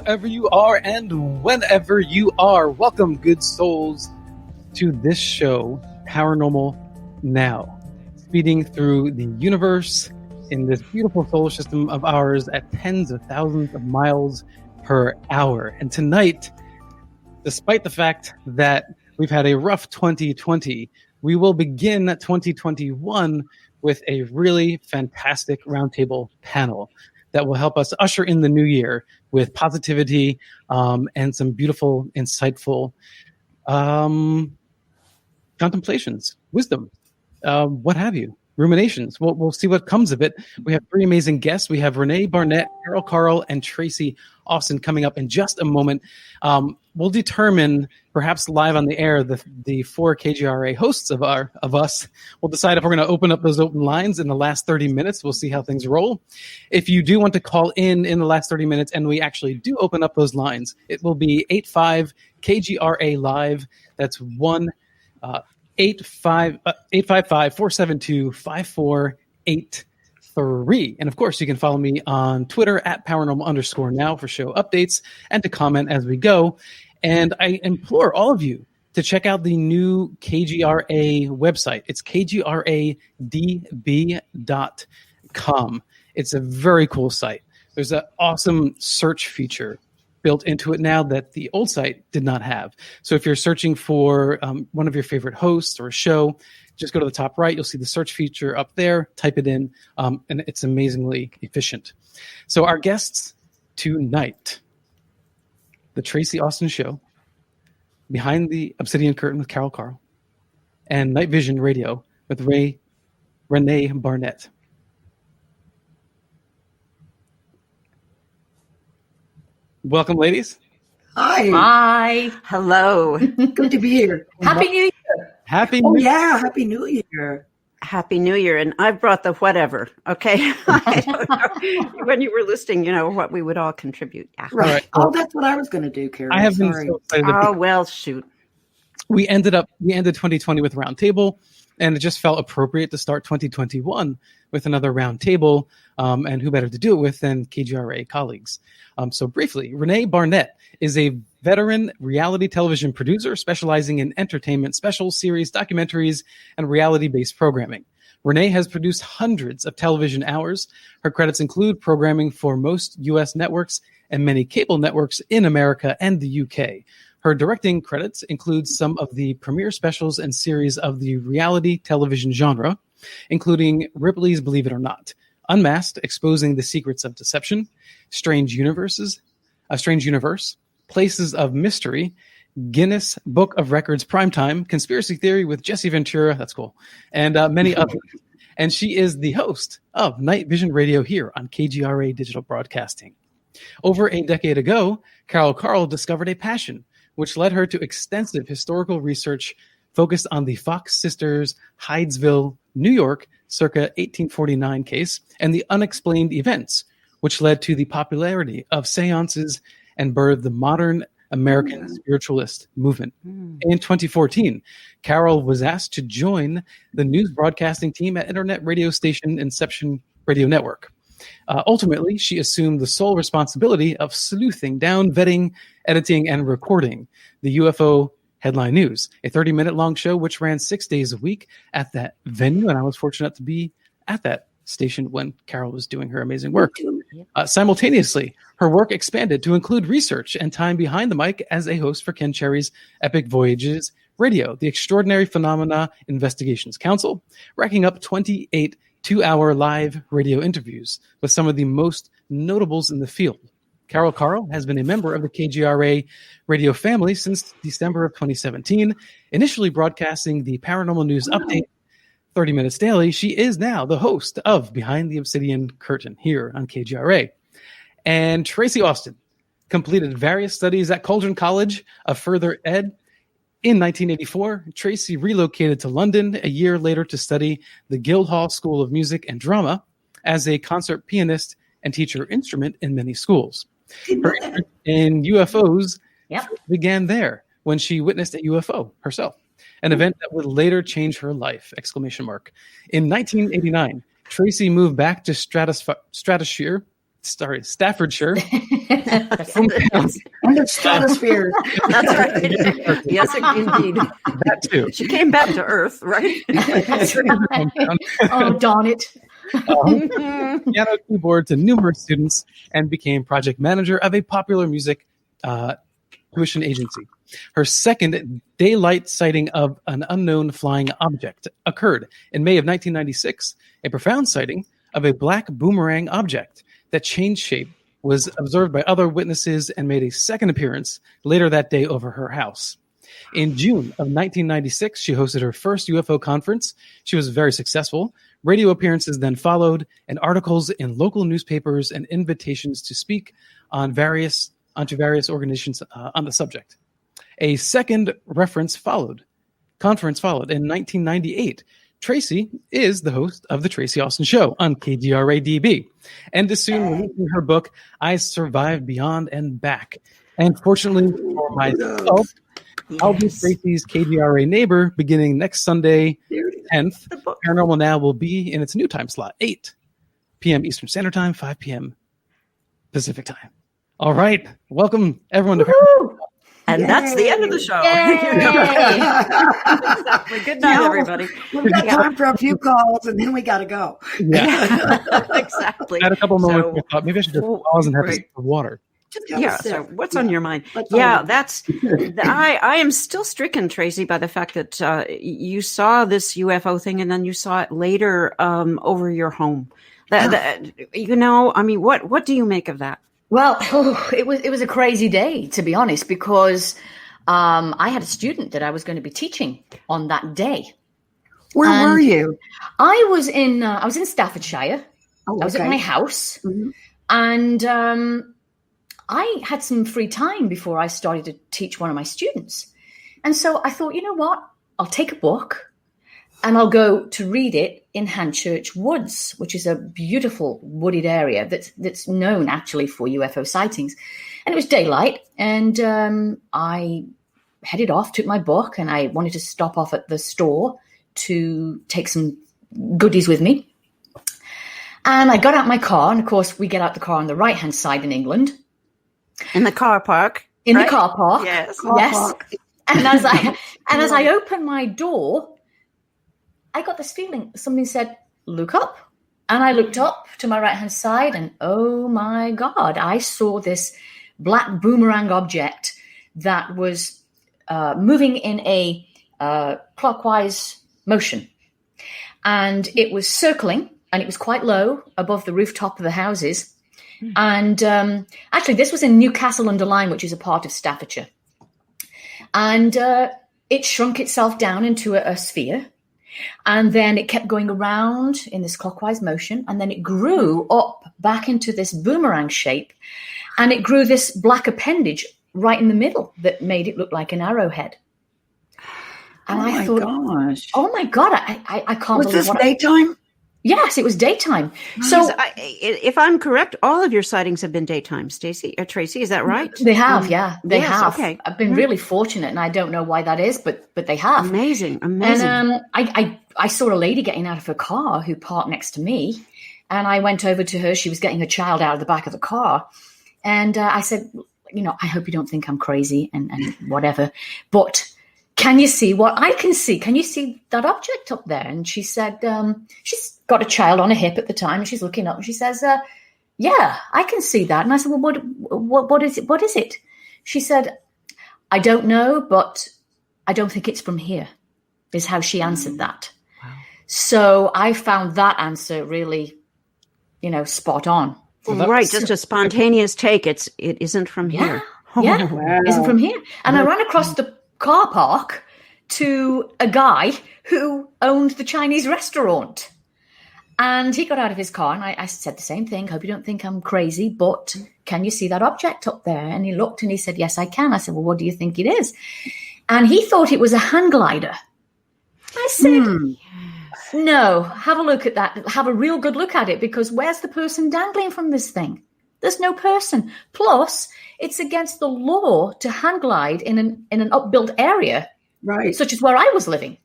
whoever you are and whenever you are. Welcome, good souls, to this show, Paranormal Now, speeding through the universe in this beautiful solar system of ours at tens of thousands of miles per hour. And tonight, despite the fact that we've had a rough 2020, we will begin 2021 with a really fantastic roundtable panel that will help us usher in the new year with positivity and some beautiful, insightful contemplations, wisdom, what have you, ruminations. We'll see what comes of it. We have three amazing guests. We have Rene, Barnett, Carole Carle, and Tracie Austin coming up in just a moment. We'll determine, perhaps live on the air, the four KGRA hosts of us. We'll decide if we're going to open up those open lines in the last 30 minutes. We'll see how things roll. If you do want to call in the last 30 minutes, and we actually do open up those lines, it will be 85 KGRA live. That's 855-472-5483. And of course, you can follow me on Twitter at paranormal_now for show updates and to comment as we go. And I implore all of you to check out the new KGRA website. It's kgradb.com. It's a very cool site. There's an awesome search feature built into it now that the old site did not have. So if you're searching for one of your favorite hosts or a show, just go to the top right. You'll see the search feature up there. Type it in, and it's amazingly efficient. So our guests tonight, the Tracie Austin Show, Behind the Obsidian Curtain with Carole Carle, and Nightvision Radio with Rene Barnett. Welcome, ladies. Hi. Hi. Hello. Good to be here. Happy New Year. Happy New Year. Yeah, Happy New Year. Happy New Year. And I brought the whatever, okay? I don't know. When you were listing, what we would all contribute. Yeah. Right. Oh, that's what I was going to do, Carole. I have been Sorry. so excited. Oh, well, shoot. We ended 2020 with Roundtable, and it just felt appropriate to start 2021 with another Roundtable, and who better to do it with than KGRA colleagues. So briefly, Rene Barnett is a veteran reality television producer specializing in entertainment special series, documentaries, and reality-based programming. Rene has produced hundreds of television hours. Her credits include programming for most U.S. networks and many cable networks in America and the UK. Her directing credits include some of the premiere specials and series of the reality television genre, including Ripley's Believe It or Not, Unmasked, Exposing the Secrets of Deception, Strange Universe, Places of Mystery, Guinness Book of Records Primetime, Conspiracy Theory with Jesse Ventura, that's cool, and many others. And she is the host of Nightvision Radio here on KGRA Digital Broadcasting. Over a decade ago, Carole Carle discovered a passion, which led her to extensive historical research focused on the Fox Sisters, Hydesville, New York, circa 1849 case, and the unexplained events, which led to the popularity of seances and birthed the modern American spiritualist movement. In 2014, Carole was asked to join the news broadcasting team at internet radio station Inception Radio Network. Ultimately, she assumed the sole responsibility of sleuthing down, vetting, editing, and recording the UFO Headline News, a 30-minute long show which ran 6 days a week at that venue, and I was fortunate to be at that station when Carole was doing her amazing work. Simultaneously, her work expanded to include research and time behind the mic as a host for Ken Cherry's Epic Voyages Radio, the Extraordinary Phenomena Investigations Council, racking up 28 two-hour live radio interviews with some of the most notables in the field. Carole Carle has been a member of the KGRA radio family since December of 2017, initially broadcasting the Paranormal News Update 30 Minutes Daily. She is now the host of Behind the Obsidian Curtain here on KGRA. And Tracie Austin completed various studies at Cauldron College of Further Ed. In 1984, Tracie relocated to London a year later to study the Guildhall School of Music and Drama as a concert pianist and teach her instrument in many schools. Her interest in UFOs began there when she witnessed a UFO herself, an event that would later change her life! In 1989, Tracie moved back to Stratosphere Staffordshire. And the stratosphere. That's right. Yes, indeed. That too. She came back to Earth, right? That's right. Oh, darn it. Piano keyboard to numerous students and became project manager of a popular music tuition agency. Her second daylight sighting of an unknown flying object occurred in May of 1996. A profound sighting of a black boomerang object that changed shape was observed by other witnesses and made a second appearance later that day over her house. In June of 1996, she hosted her first UFO conference. She was very successful. Radio appearances then followed, and articles in local newspapers and invitations to speak onto various organizations on the subject. A second conference followed in 1998. Tracie is the host of The Tracie Austin Show on KGRA DB and is soon releasing her book, I Survived Beyond and Back. And fortunately for myself, I'll be Tracie's KGRA neighbor beginning next Sunday, 10th. Paranormal Now will be in its new time slot, 8 p.m. Eastern Standard Time, 5 p.m. Pacific Time. All right. Welcome, everyone, to Paranormal. And that's the end of the show. Exactly. Good night, everybody. We've got time for a few calls, and then we got to go. Yeah. Exactly. I had a couple moments where I thought maybe I should just pause and have a sip of water. So what's on your mind? That's I am still stricken, Tracie, by the fact that you saw this UFO thing and then you saw it later over your home. What do you make of that? Well, it was a crazy day, to be honest, because I had a student that I was going to be teaching on that day. Where were you? I was in Staffordshire. Oh, I was at my house, and I had some free time before I started to teach one of my students. And so I thought, you know what? I'll take a book and I'll go to read it in Hanchurch Woods, which is a beautiful wooded area that's known actually for UFO sightings. And it was daylight, and I headed off, took my book, and I wanted to stop off at the store to take some goodies with me. And I got out my car, and of course we get out the car on the right-hand side in England. In the car park. In the car park. Yes. Park. And as I opened my door, I got this feeling. Something said, "Look up." And I looked up to my right-hand side, and oh my God, I saw this black boomerang object that was moving in a clockwise motion. And it was circling, and it was quite low above the rooftop of the houses. And actually, this was in Newcastle-under-Lyme, which is a part of Staffordshire. And it shrunk itself down into a sphere. And then it kept going around in this clockwise motion. And then it grew up back into this boomerang shape. And it grew this black appendage right in the middle that made it look like an arrowhead. And I thought, gosh. Oh my God, I can't believe Was this daytime? Yes, it was daytime. So, if I'm correct, all of your sightings have been daytime, Tracie. Is that right? They have, they have. Okay. I've been really fortunate, and I don't know why that is, but they have. Amazing. And I saw a lady getting out of her car who parked next to me, and I went over to her. She was getting her child out of the back of the car, and I said, I hope you don't think I'm crazy and whatever, but can you see what I can see? Can you see that object up there? And she said, she's got a child on her hip at the time, and she's looking up, and she says, yeah, I can see that. And I said, well, what is it? What is it? She said, I don't know, but I don't think it's from here, is how she answered that. Wow. So I found that answer really, spot on. Well, right, just a spontaneous take. It isn't from here. Yeah, wow. It isn't from here. And I ran across the car park to a guy who owned the Chinese restaurant. And he got out of his car, and I said the same thing. Hope you don't think I'm crazy, but can you see that object up there? And he looked and he said, yes, I can. I said, well, what do you think it is? And he thought it was a hang glider. I said, no, have a look at that. Have a real good look at it, because where's the person dangling from this thing? There's no person. Plus, it's against the law to hang glide in an upbuilt area, right, such as where I was living.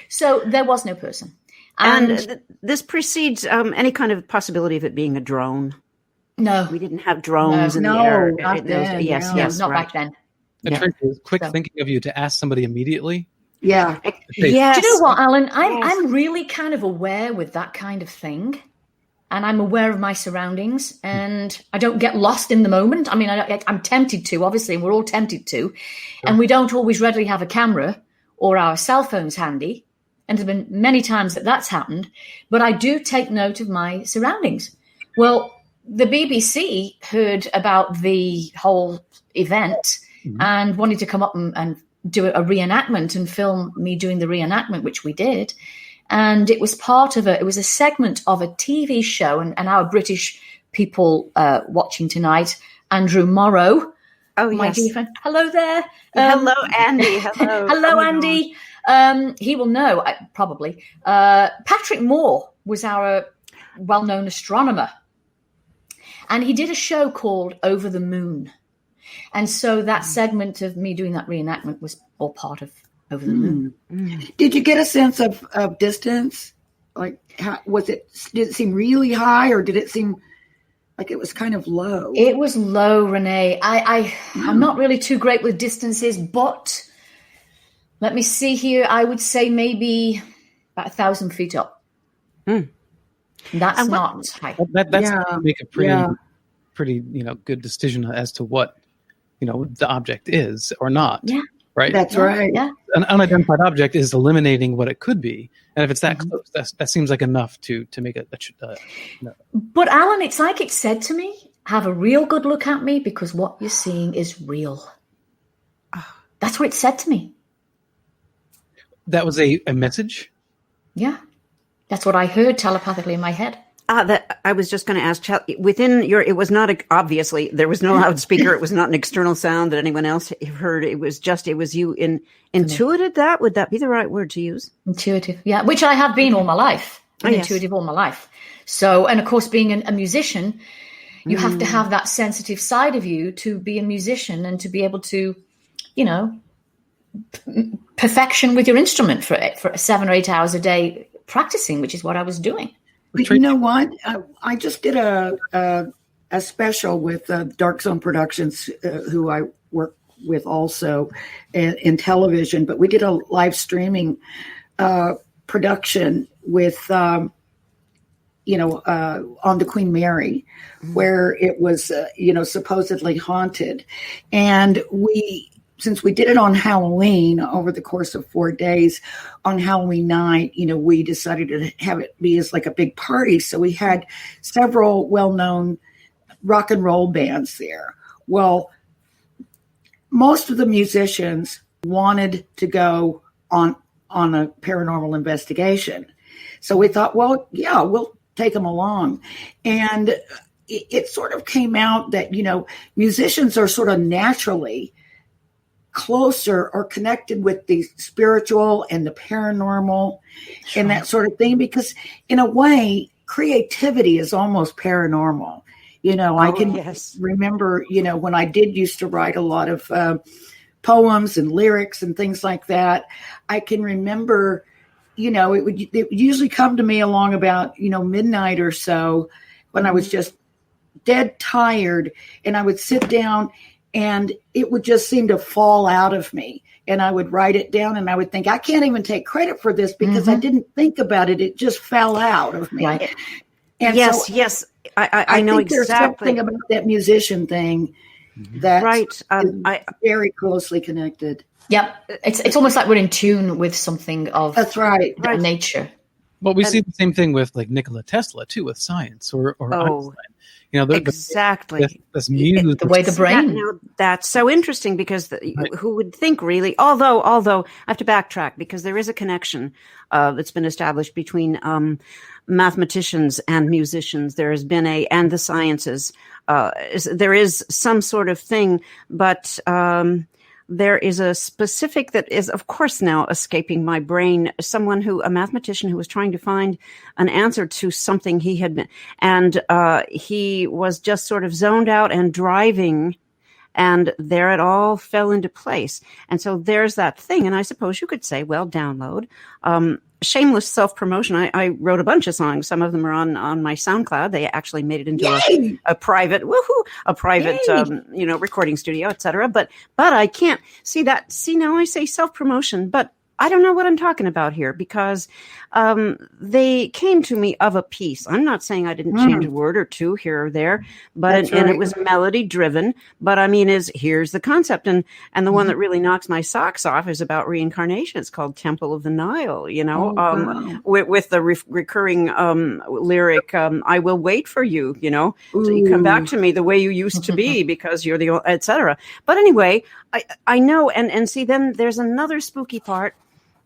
So there was no person. And this precedes any kind of possibility of it being a drone. No. We didn't have drones in the No, air. not then, Yes, no. yes, not right. back then. And Yeah. Tracie, it was quick So- thinking of you to ask somebody immediately. Yeah. Yes. Do you know what, Alan? Yes. I'm really kind of aware with that kind of thing. And I'm aware of my surroundings, and I don't get lost in the moment. I mean, I'm tempted to, obviously, we're all tempted to. And we don't always readily have a camera or our cell phones handy. And there's been many times that that's happened. But I do take note of my surroundings. Well, the BBC heard about the whole event and wanted to come up and do a reenactment and film me doing the reenactment, which we did. And it was it was a segment of a TV show, and our British people watching tonight, Andrew Morrow, my dear friend. Hello there. Hello, Andy. Hello. Hello, Andy. He will know, probably. Patrick Moore was our well-known astronomer. And he did a show called Over the Moon. And so that segment of me doing that reenactment was all part of Over the Moon. Did you get a sense of distance? Like, did it seem really high, or did it seem like it was kind of low? It was low, Rene. I'm not really too great with distances, but let me see here. I would say maybe about 1,000 feet up. That's not high. That's make a pretty good decision as to what the object is or not. Yeah. Right. That's right. Yeah. An unidentified object is eliminating what it could be, and if it's that close, that seems like enough to make it. But Alan, it's like it said to me, "Have a real good look at me, because what you're seeing is real." That's what it said to me. That was a message. Yeah, that's what I heard telepathically in my head. That I was just going to ask. Within it was not obviously there was no loudspeaker. It was not an external sound that anyone else heard. It was you intuited that. Would that be the right word to use? Intuitive, yeah. Which I have been all my life. Yes. Intuitive all my life. So, and of course, being a musician, you have to have that sensitive side of you to be a musician and to be able to, perfection with your instrument for 7 or 8 hours a day practicing, which is what I was doing. But you know what? I just did a special with Dark Zone Productions, who I work with also in television. But we did a live streaming production with, on the Queen Mary, where it was, supposedly haunted. And since we did it on Halloween over the course of 4 days, on Halloween night, we decided to have it be as like a big party. So we had several well-known rock and roll bands there. Well, most of the musicians wanted to go on a paranormal investigation. So we thought, well, yeah, we'll take them along. And it sort of came out that, musicians are sort of naturally closer or connected with the spiritual and the paranormal and that sort of thing, because in a way, creativity is almost paranormal. I can remember, when I did used to write a lot of poems and lyrics and things like that, I can remember, it would usually come to me along about, midnight or so, when I was just dead tired, and I would sit down and it would just seem to fall out of me. And I would write it down, and I would think, I can't even take credit for this because I didn't think about it. It just fell out of me. Right. And yes. I know think exactly. There's something about that musician thing that's very closely connected. Yep. It's almost like we're in tune with something of that's right. nature. Well, we see the same thing with like Nikola Tesla too, with science or Einstein. Exactly. This muse, the way the brain. That's so interesting, because who would think really? Although I have to backtrack, because there is a connection that's been established between mathematicians and musicians. There has been and the sciences. There is some sort of thing, but there is a specific that is, of course, now escaping my brain. A mathematician who was trying to find an answer to something he had been, and he was just sort of zoned out and driving, and there it all fell into place. And so there's that thing. And I suppose you could say, well, download. shameless self-promotion. I wrote a bunch of songs. Some of them are on my SoundCloud. They actually made it into a private, recording studio, etc. But I can't see that. See, now I say self-promotion, but I don't know what I'm talking about here, because they came to me of a piece. I'm not saying I didn't change a word or two here or there, but and it was melody driven. But I mean, here's the concept, and the one that really knocks my socks off is about reincarnation. It's called Temple of the Nile. With the recurring lyric, "I will wait for you." So you come back to me the way you used to be, because you're the etc. But anyway, I know, and see, then there's another spooky part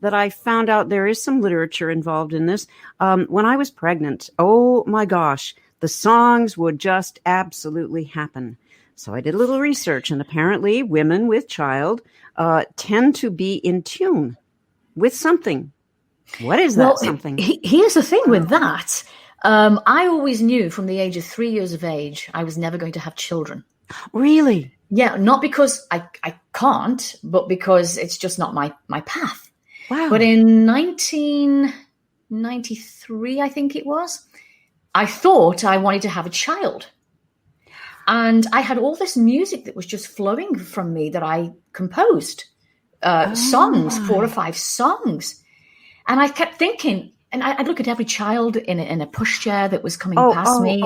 that I found out. There is some literature involved in this. When I was pregnant, oh my gosh, the songs would just absolutely happen. So I did a little research, and apparently women with child tend to be in tune with something. What is that something? Here's the thing with that. I always knew from the age of 3 years of age, I was never going to have children. Really? Yeah, not because I can't, but because it's just not my path. Wow. But in 1993, I think it was, I thought I wanted to have a child. And I had all this music that was just flowing from me that I composed, songs, 4 or 5 songs. And I kept thinking, and I'd look at every child in a pushchair that was coming past me.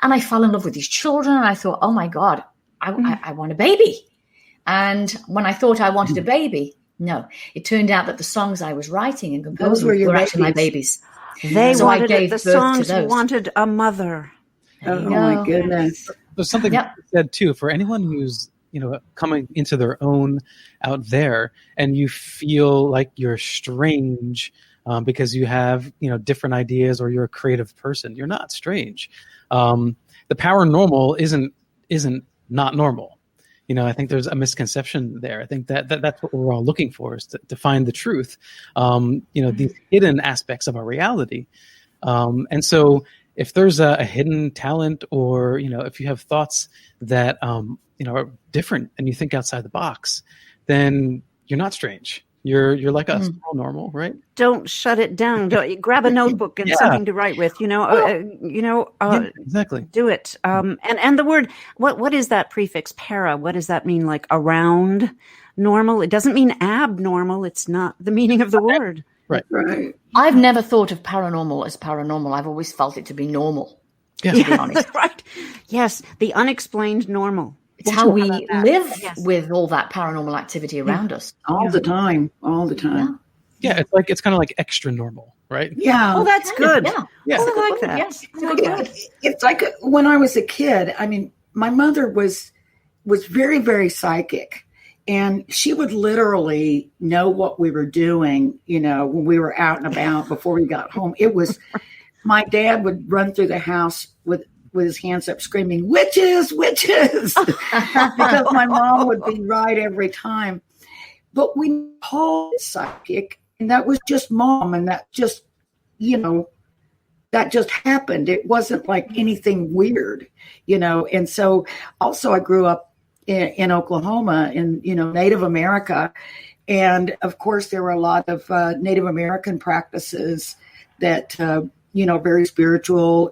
And I fell in love with these children. And I thought, oh my God, I want a baby. And when I thought I wanted a baby, no, it turned out that the songs I was writing and composing were actually my babies. The songs wanted a mother. Oh my goodness. There's something said too, for anyone who's, coming into their own out there, and you feel like you're strange because you have, different ideas, or you're a creative person. You're not strange. The paranormal isn't not normal. I think there's a misconception there. I think that's what we're all looking for, is to find the truth, these hidden aspects of our reality. And so if there's a hidden talent, or, if you have thoughts that, are different, and you think outside the box, then you're not strange. You're like us, we're all normal, right? Don't shut it down. Grab a notebook and something to write with. Exactly. Do it. And the word, what is that prefix? Para. What does that mean? Like around normal? It doesn't mean abnormal. It's not the meaning of the word. Right. I've never thought of paranormal as paranormal. I've always felt it to be normal. To be honest. Right. Yes, the unexplained normal. It's how we live with all that paranormal activity around us. All the time. Yeah, it's kind of like extra normal, right? Yeah. Oh, that's good. Yeah. Oh, I like that. Yes. It's like when I was a kid, I mean, my mother was very, very psychic. And she would literally know what we were doing, when we were out and about before we got home. It was, my dad would run through the house with his hands up screaming, "Witches, witches," because my mom would be right every time. But we called it psychic, and that was just mom, and that just, that just happened. It wasn't like anything weird, And so also I grew up in Oklahoma, in, Native America. And of course, there were a lot of Native American practices that, very spiritual,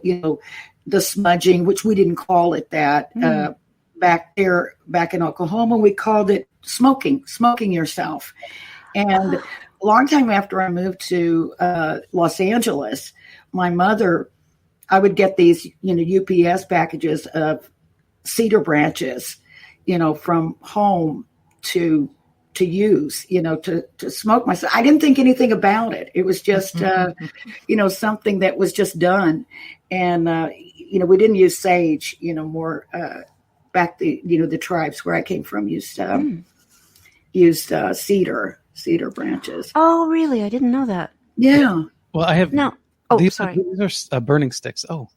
the smudging, which we didn't call it that back in Oklahoma, we called it smoking yourself. And a long time after I moved to Los Angeles, my mother, I would get these, UPS packages of cedar branches, from home to use, to smoke myself. I didn't think anything about it. It was just, something that was just done. And, we didn't use sage, more back the tribes where I came from used cedar branches. Oh, really? I didn't know that. Yeah. Well, I have no. Oh, these sorry. These are burning sticks. Oh,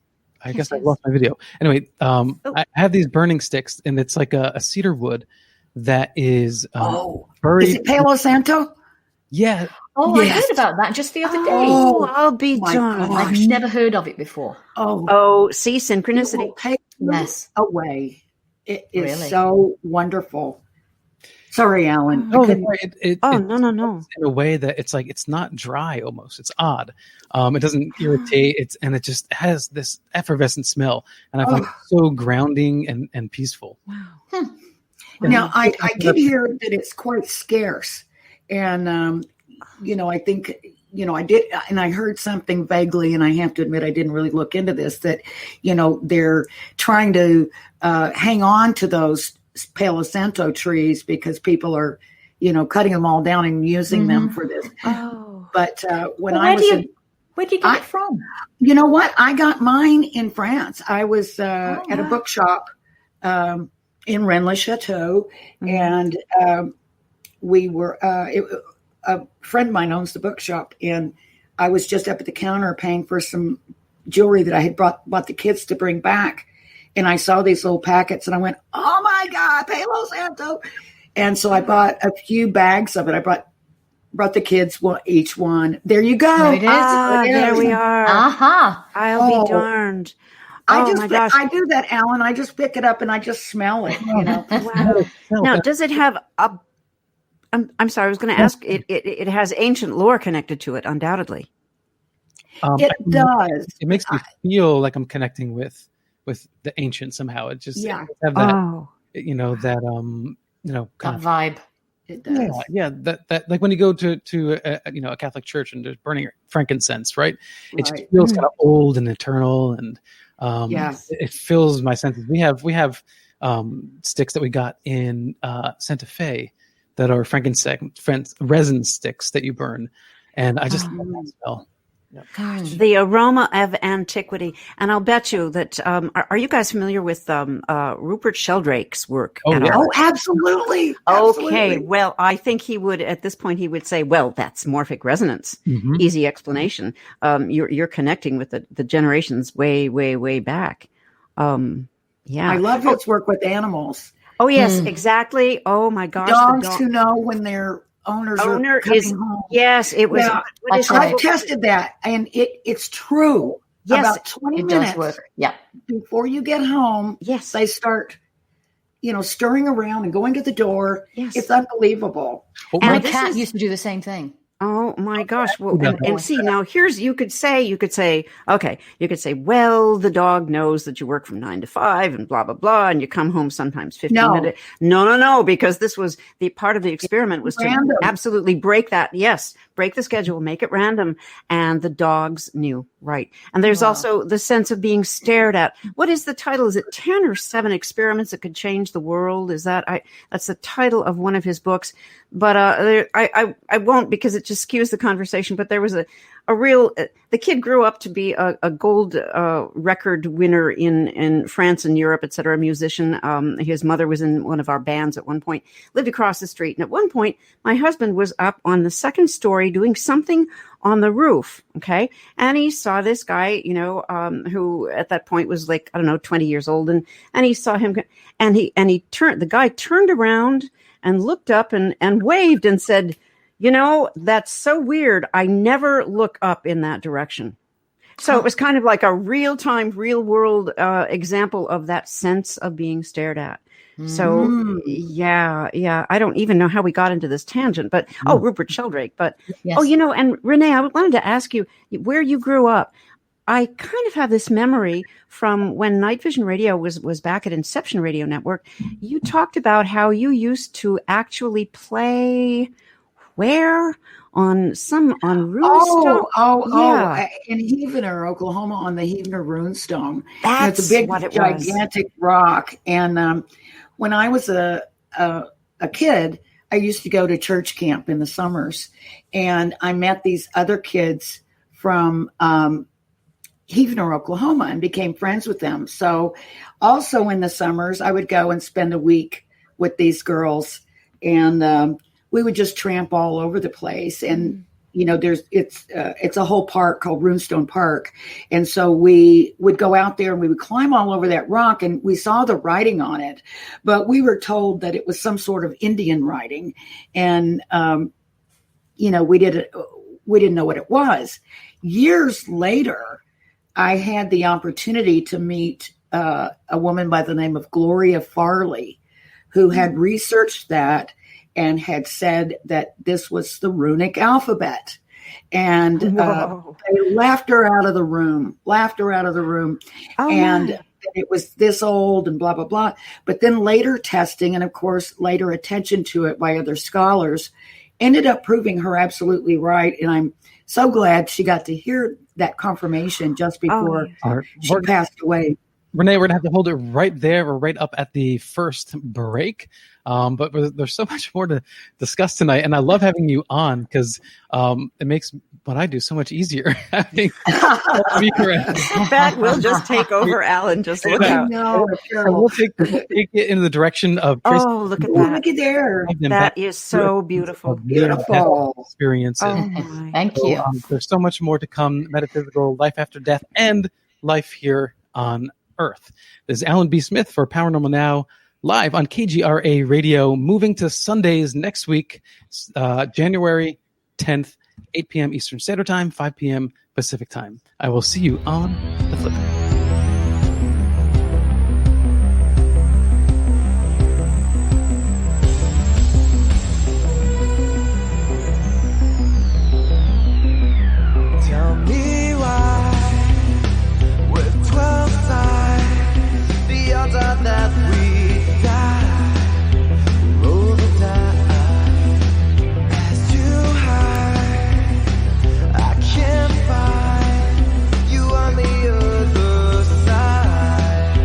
I guess I lost my video. Anyway, I have these burning sticks, and it's like a cedar wood that is buried. Is it Palo Santo? Yeah. Oh, yes. I heard about that just the other day. Oh, I'll be darned. I've never heard of it before. Oh, see, synchronicity. Yes. Away. It is really? So wonderful. Sorry, Alan. No, no. in a way that it's like it's not dry almost. It's odd. It doesn't irritate. It just has this effervescent smell, and I find it so grounding and peaceful. Wow. Now I did hear that it's quite scarce, and I think I did, and I heard something vaguely, and I have to admit I didn't really look into this. That they're trying to hang on to those Palo Santo trees because people are, cutting them all down and using them for this. Oh, but where'd you get it from? You know what? I got mine in France. I was at a bookshop in Rennes-le-Château, and we were. A friend of mine owns the bookshop, and I was just up at the counter paying for some jewelry that I had bought the kids to bring back. And I saw these little packets, and I went, "Oh my God, Palo Santo!" And so I bought a few bags of it. I brought the kids each one. There you go. There it is. There we are. I'll be darned. My gosh. I do that, Alan. I just pick it up and I just smell it. Wow. Now, does it have a? I'm sorry. I was going to ask. It has ancient lore connected to it, undoubtedly. It does. It makes me feel like I'm connecting with the ancient somehow. It just have that, that vibe. It does. Yeah. That like when you go to a Catholic church and there's burning frankincense, right? It just feels kind of old and eternal, and it fills my senses. We have sticks that we got in Santa Fe that are frankincense resin sticks that you burn, and I just love that smell. The aroma of antiquity. And I'll bet you that, are you guys familiar with Rupert Sheldrake's work? Oh, absolutely. Okay. Well, I think at this point, he would say, well, that's morphic resonance. Mm-hmm. Easy explanation. You're connecting with the generations way, way, way back. I love his work with animals. Oh, yes, exactly. Oh, my gosh. Dogs who know when their owner are coming home. Yes, it was. Yeah, I've tested that, and it's true. Yes, about 20 minutes before you get home, they start, stirring around and going to the door. Yes. It's unbelievable. And my cat used to do the same thing. Oh my gosh. Well, and see, now you could say, well, the dog knows that you work from 9 to 5 and blah, blah, blah. And you come home sometimes 15 minutes. No, because this was the part of the experiment was random. To absolutely break that. Yes. Break the schedule, make it random. And the dogs knew. Right. And there's also the sense of being stared at. What is the title? Is it 10 or 7 experiments that could change the world? That's the title of one of his books. But I won't, because it just skews the conversation. But there was a real, the kid grew up to be a gold record winner in France and Europe, et cetera, a musician. His mother was in one of our bands at one point, lived across the street. And at one point, my husband was up on the 2nd story doing something on the roof. Okay. And he saw this guy, who at that point was 20 years old. And he saw him and the guy turned around and looked up and waved and said, that's so weird. I never look up in that direction. So it was kind of like a real-time, real-world example of that sense of being stared at. So, yeah. I don't even know how we got into this tangent, but, Rupert Sheldrake. But, and Rene, I wanted to ask you where you grew up. I kind of have this memory from when Nightvision Radio was back at Inception Radio Network. You talked about how you used to actually play on Runestone. In Heavener, Oklahoma, on the Heavener Runestone. That's it's a big, what it gigantic rock. And when I was a kid, I used to go to church camp in the summers, and I met these other kids from Heavener, Oklahoma, and became friends with them. So also in the summers, I would go and spend a week with these girls, and we would just tramp all over the place. And, it's a whole park called Runestone Park. And so we would go out there and we would climb all over that rock, and we saw the writing on it, but we were told that it was some sort of Indian writing. And, we didn't know what it was. Years later, I had the opportunity to meet a woman by the name of Gloria Farley, who had researched that and had said that this was the runic alphabet. And they laughed her out of the room. And it was this old and blah, blah, blah. But then later testing and, of course, later attention to it by other scholars ended up proving her absolutely right. And I'm so glad she got to hear that confirmation just before she passed away. Rene, we're going to have to hold it right there. We're right up at the first break. But there's so much more to discuss tonight. And I love having you on because it makes what I do so much easier. Having that will just take over, Alan. Just look out. No, we'll take it in the direction of Tracie. Oh, look at that. Look at there. That is so beautiful. Beautiful experiences. Oh, thank you. There's so much more to come. Metaphysical, life after death, and life here on Earth. This is Alan B. Smith for Paranormal Now, live on KGRA Radio, moving to Sundays next week, January 10th, 8 p.m. Eastern Standard Time, 5 p.m. Pacific Time. I will see you on the flip. Tell me why, with 12 times the odds are that we die, roll the die as too high. I can't find you on the other side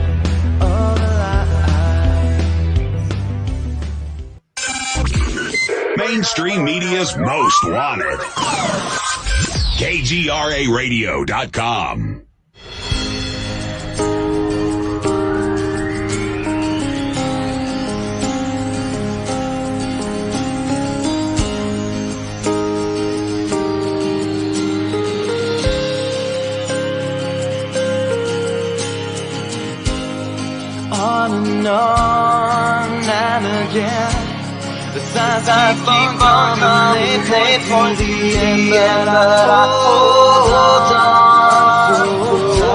of the line. Mainstream media's most wanted. KGRAradio.com. On and again, the signs keep on coming, they point to the end, but I hold on so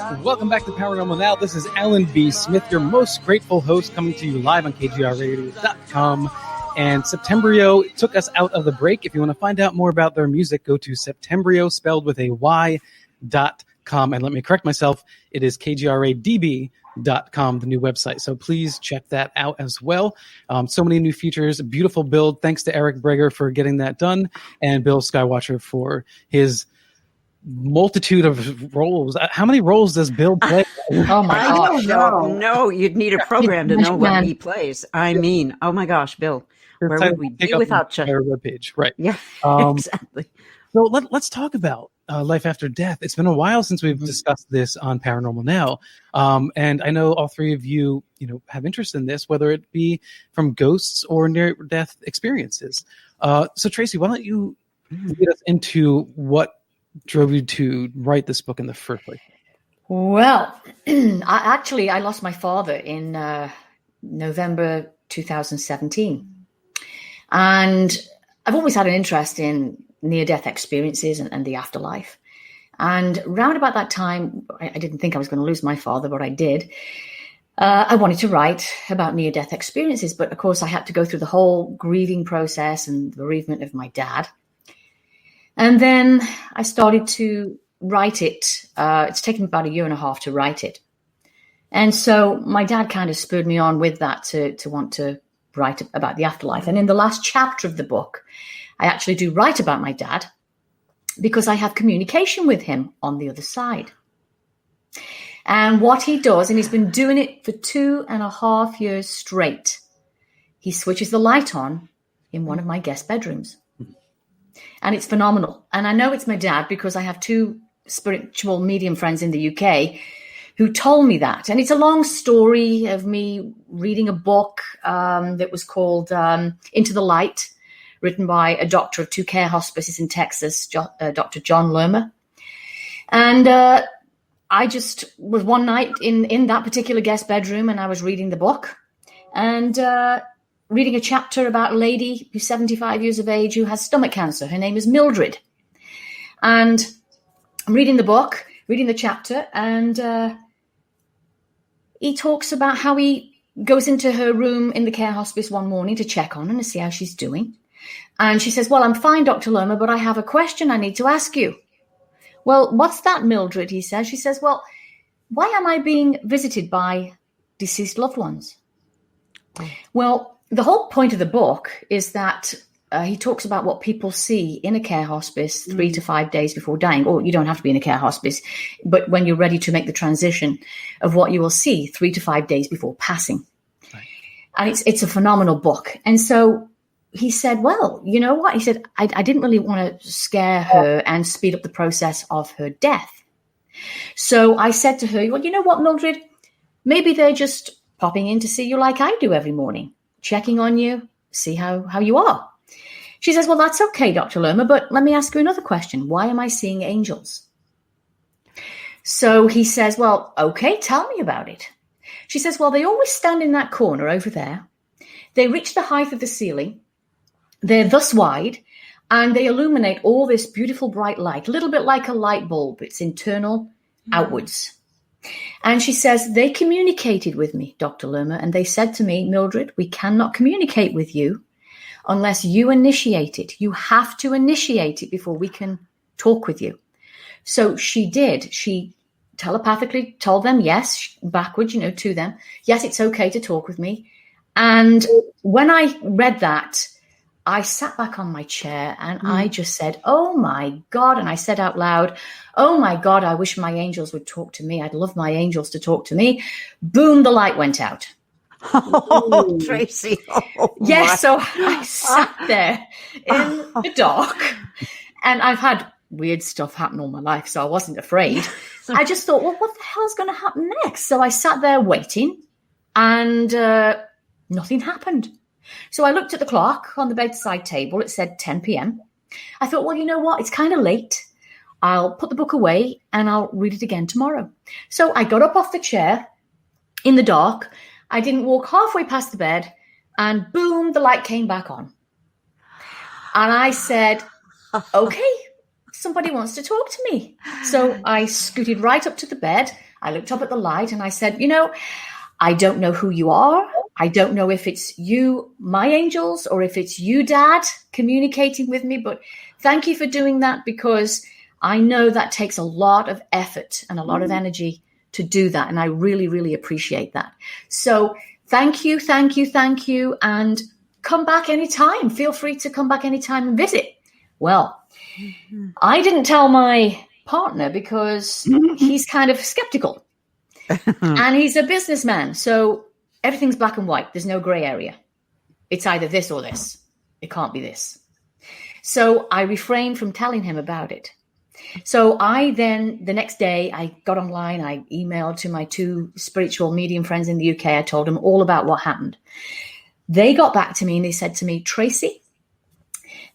tight. Welcome back to Paranormal Now. This is Alan B. Smith, your most grateful host, coming to you live on KGRradio.com. And Septembrio took us out of the break. If you want to find out more about their music, go to Septembrio, spelled with a Y.com. And let me correct myself, it is KGRADB.com, the new website. So please check that out as well. So many new features, a beautiful build. Thanks to Eric Breger for getting that done, and Bill Skywatcher for his multitude of roles. How many roles does Bill play? Oh my gosh. No, you'd need a program to know what he plays. I mean, oh my gosh, Bill, where would we be without you? Webpage, right? Yeah, exactly. So let's talk about life after death. It's been a while since we've discussed this on Paranormal Now, and I know all three of you, have interest in this, whether it be from ghosts or near-death experiences. So Tracie, why don't you lead us into what drove you to write this book in the first place? Well, I lost my father in November 2017. And I've always had an interest in near-death experiences and the afterlife. And round about that time, I didn't think I was going to lose my father, but I did. I wanted to write about near-death experiences, but of course I had to go through the whole grieving process and the bereavement of my dad. And then I started to write it. It's taken about 1.5 years to write it. And so my dad kind of spurred me on with that to want to write about the afterlife. And in the last chapter of the book, I actually do write about my dad because I have communication with him on the other side. And what he does, and he's been doing it for 2.5 years straight, he switches the light on in one of my guest bedrooms. And it's phenomenal. And I know it's my dad because I have 2 spiritual medium friends in the UK who told me that. And it's a long story of me reading a book that was called Into the Light, written by a doctor of 2 care hospices in Texas, Dr. John Lerma. And I just was one night in that particular guest bedroom, and I was reading the book and reading a chapter about a lady who's 75 years of age who has stomach cancer. Her name is Mildred. And I'm reading the book, reading the chapter, and he talks about how he goes into her room in the care hospice one morning to check on her and see how she's doing. And she says, well, I'm fine, Dr. Lerma, but I have a question I need to ask you. Well, what's that, Mildred? He says. She says, well, why am I being visited by deceased loved ones? Well, the whole point of the book is that he talks about what people see in a care hospice 3 to 5 days before dying, or you don't have to be in a care hospice, but when you're ready to make the transition of what you will see 3 to 5 days before passing. Right. And it's a phenomenal book. And so he said, well, you know what? He said, I didn't really want to scare her and speed up the process of her death. So I said to her, well, you know what, Mildred? Maybe they're just popping in to see you like I do every morning, checking on you, see how you are. She says, well, that's okay, Dr. Lerma, but let me ask you another question. Why am I seeing angels? So he says, well, okay, tell me about it. She says, well, they always stand in that corner over there. They reach the height of the ceiling. They're thus wide, and they illuminate all this beautiful bright light, a little bit like a light bulb. It's internal, outwards. And she says, they communicated with me, Dr. Lerma, and they said to me, Mildred, we cannot communicate with you unless you initiate it. You have to initiate it before we can talk with you. So she did. She telepathically told them, yes, backwards, to them, yes, it's okay to talk with me. And when I read that, I sat back on my chair and I just said, oh, my God. And I said out loud, oh, my God, I wish my angels would talk to me. I'd love my angels to talk to me. Boom, the light went out. Oh, Tracie. Oh, yes, so I sat there in the dark, and I've had weird stuff happen all my life, so I wasn't afraid. I just thought, well, what the hell's going to happen next? So I sat there waiting, and nothing happened. So I looked at the clock on the bedside table. It said 10 p.m. I thought, well, you know what? It's kind of late. I'll put the book away, and I'll read it again tomorrow. So I got up off the chair in the dark. I didn't walk halfway past the bed, and boom, the light came back on. And I said, okay, somebody wants to talk to me. So I scooted right up to the bed. I looked up at the light, and I said, I don't know who you are. I don't know if it's you, my angels, or if it's you, Dad, communicating with me. But thank you for doing that, because I know that takes a lot of effort and a lot of energy to do that. And I really, really appreciate that. So thank you. And come back anytime. Feel free to come back anytime and visit. Well, I didn't tell my partner because he's kind of skeptical and he's a businessman. So everything's black and white. There's no gray area. It's either this or this. It can't be this. So I refrained from telling him about it. So I then, the next day, I got online, I emailed to my 2 spiritual medium friends in the UK. I told them all about what happened. They got back to me and they said to me, Tracie,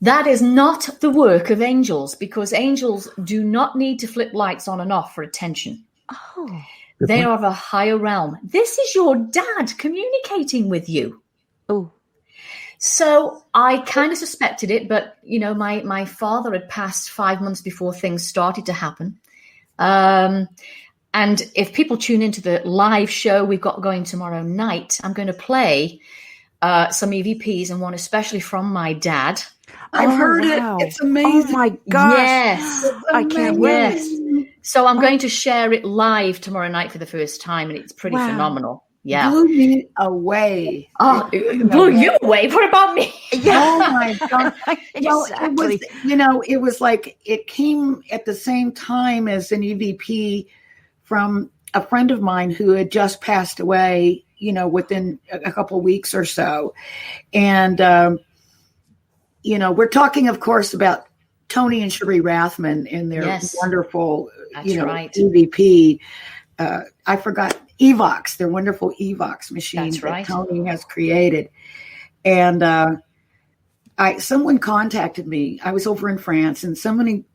that is not the work of angels, because angels do not need to flip lights on and off for attention. Oh, they are of a higher realm. This is your dad communicating with you. Oh. So I kind of suspected it, but, my father had passed 5 months before things started to happen. And if people tune into the live show we've got going tomorrow night, I'm going to play some EVPs, and one especially from my dad. I've heard it. It's amazing. Oh, my gosh. Yes. I can't wait. Yes. So I'm going to share it live tomorrow night for the first time, and it's pretty phenomenal. Yeah. Blew me away. Oh, it blew you away. What about me? Oh my God. Exactly. It was like it came at the same time as an EVP from a friend of mine who had just passed away, within a couple of weeks or so. And, we're talking, of course, about Tony and Cherie Rathman in their wonderful, EVP. I forgot. Evox, their wonderful Evox machine that Tony has created. And someone contacted me. I was over in France, and somebody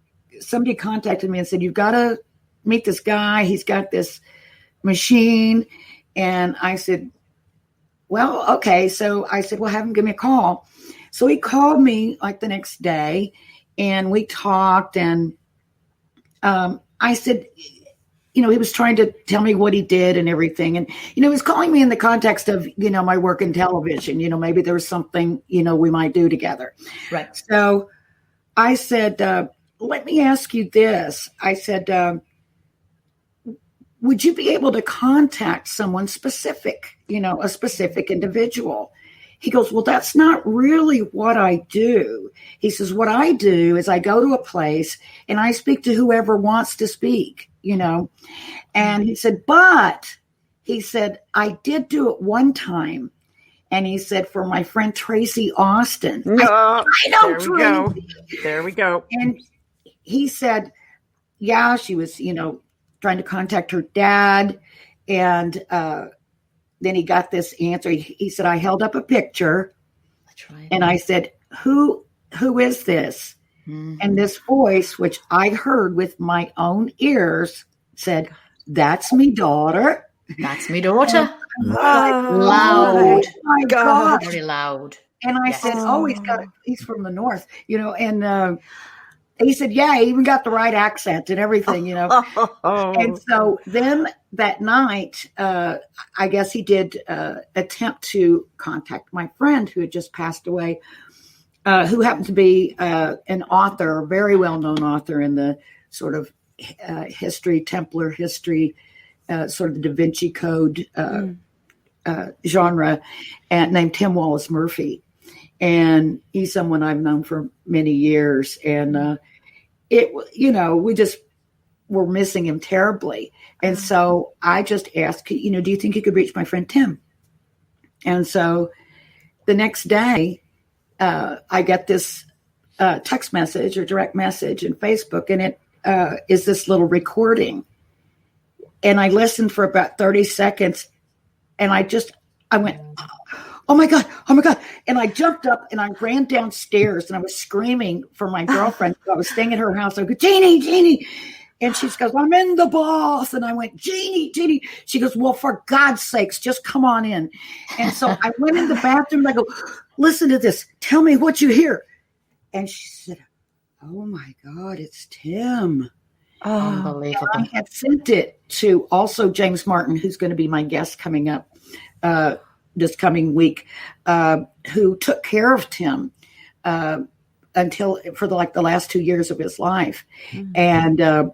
contacted me and said, you've got to meet this guy. He's got this machine. And I said, well, okay. So I said, well, have him give me a call. So he called me like the next day, and we talked. And I said, he was trying to tell me what he did and everything. And, he was calling me in the context of, my work in television. Maybe there was something, we might do together. Right. So I said, let me ask you this. I said, would you be able to contact someone specific, a specific individual? He goes, well, that's not really what I do. He says, what I do is I go to a place and I speak to whoever wants to speak, And he said, I did do it one time. And he said, for my friend Tracie Austin. I know Tracie. There we go. And he said, yeah, she was, trying to contact her dad. And then he got this answer. He said, I held up a picture. That's right. And I said, who is this? Mm-hmm. And this voice, which I heard with my own ears, said, that's me daughter. That's me daughter. Loud. Oh my God. Very loud. And I said, he's from the north, and he said, yeah, he even got the right accent and everything, And so then that night, I guess he did attempt to contact my friend who had just passed away, who happened to be an author, a very well-known author in the sort of Templar history, sort of the Da Vinci Code genre, and named Tim Wallace Murphy. And he's someone I've known for many years. And we just were missing him terribly. And so I just asked, do you think you could reach my friend Tim? And so the next day, I get this text message or direct message in Facebook, and it is this little recording. And I listened for about 30 seconds, and I went, oh my God. And I jumped up and I ran downstairs and I was screaming for my girlfriend. I was staying at her house. I go, Jeannie. And she goes, I'm in the bath. And I went, Jeannie. She goes, well, for God's sakes, just come on in. And so I went in the bathroom and I go, listen to this. Tell me what you hear. And she said, oh my God, it's Tim. Unbelievable. And I had sent it to also James Martin, who's going to be my guest coming up this coming week, who took care of Tim until for the last 2 years of his life. Mm-hmm. And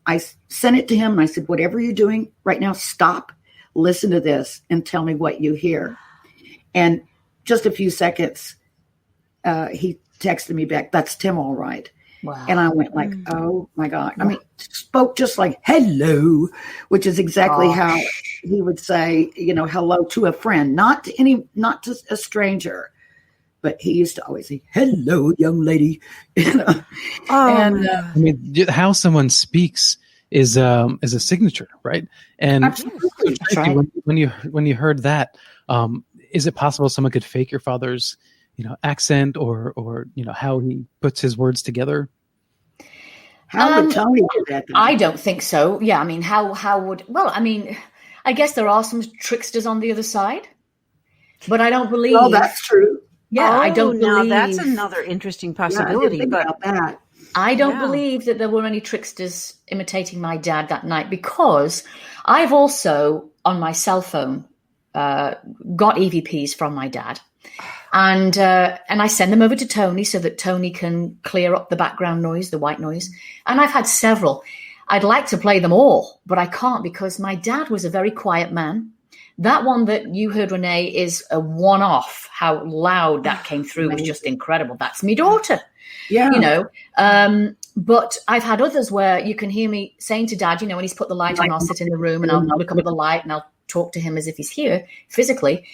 I sent it to him and I said, whatever you're doing right now, stop, listen to this and tell me what you hear. And just a few seconds, he texted me back, that's Tim, all right. Wow. And I went like, oh my God. I mean, spoke just like hello, which is exactly how he would say, hello to a friend, not to a stranger, but he used to always say, hello, young lady. And how someone speaks is a signature, right? And absolutely. When you heard that, is it possible someone could fake your father's accent or how he puts his words together? How would Tony do that? I don't think so. Yeah, I mean, how would? Well, I mean, I guess there are some tricksters on the other side, but I don't believe. Oh, that's true. Yeah, I don't believe. That's another interesting possibility. About that. I don't believe that there were any tricksters imitating my dad that night, because I've also on my cell phone got EVPs from my dad. And I send them over to Tony so that Tony can clear up the background noise, the white noise. And I've had several. I'd like to play them all, but I can't because my dad was a very quiet man. That one that you heard, Rene, is a one-off. How loud that came through was just incredible. That's me daughter. Yeah. But I've had others where you can hear me saying to Dad, when he's put the light on, I'll sit in the room and I'll look up at the light and I'll talk to him as if he's here physically.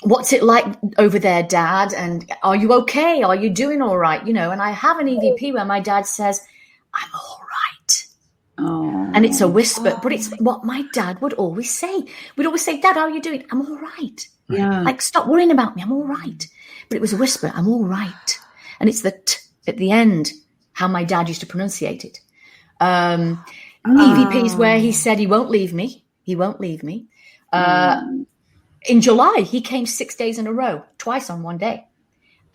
What's it like over there, Dad? And are you okay? Are you doing all right? And I have an EVP where my dad says, I'm all right. Oh. And it's a whisper, but it's what my dad would always say. We'd always say, Dad, how are you doing? I'm all right. Yeah. Like, stop worrying about me. I'm all right. But it was a whisper. I'm all right. And it's the t at the end, how my dad used to pronunciate it. EVPs where he said he won't leave me. He won't leave me. In July, he came 6 days in a row, twice on one day.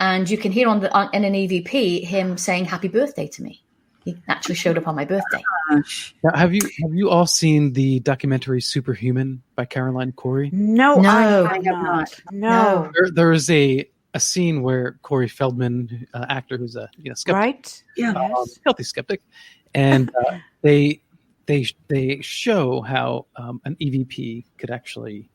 And you can hear in an EVP him saying happy birthday to me. He actually showed up on my birthday. Now, have you all seen the documentary Superhuman by Caroline Corey? No, No. I have not. No. There is a scene where Corey Feldman, actor who's a skeptic, Right? Yes. healthy skeptic, and they show how an EVP could actually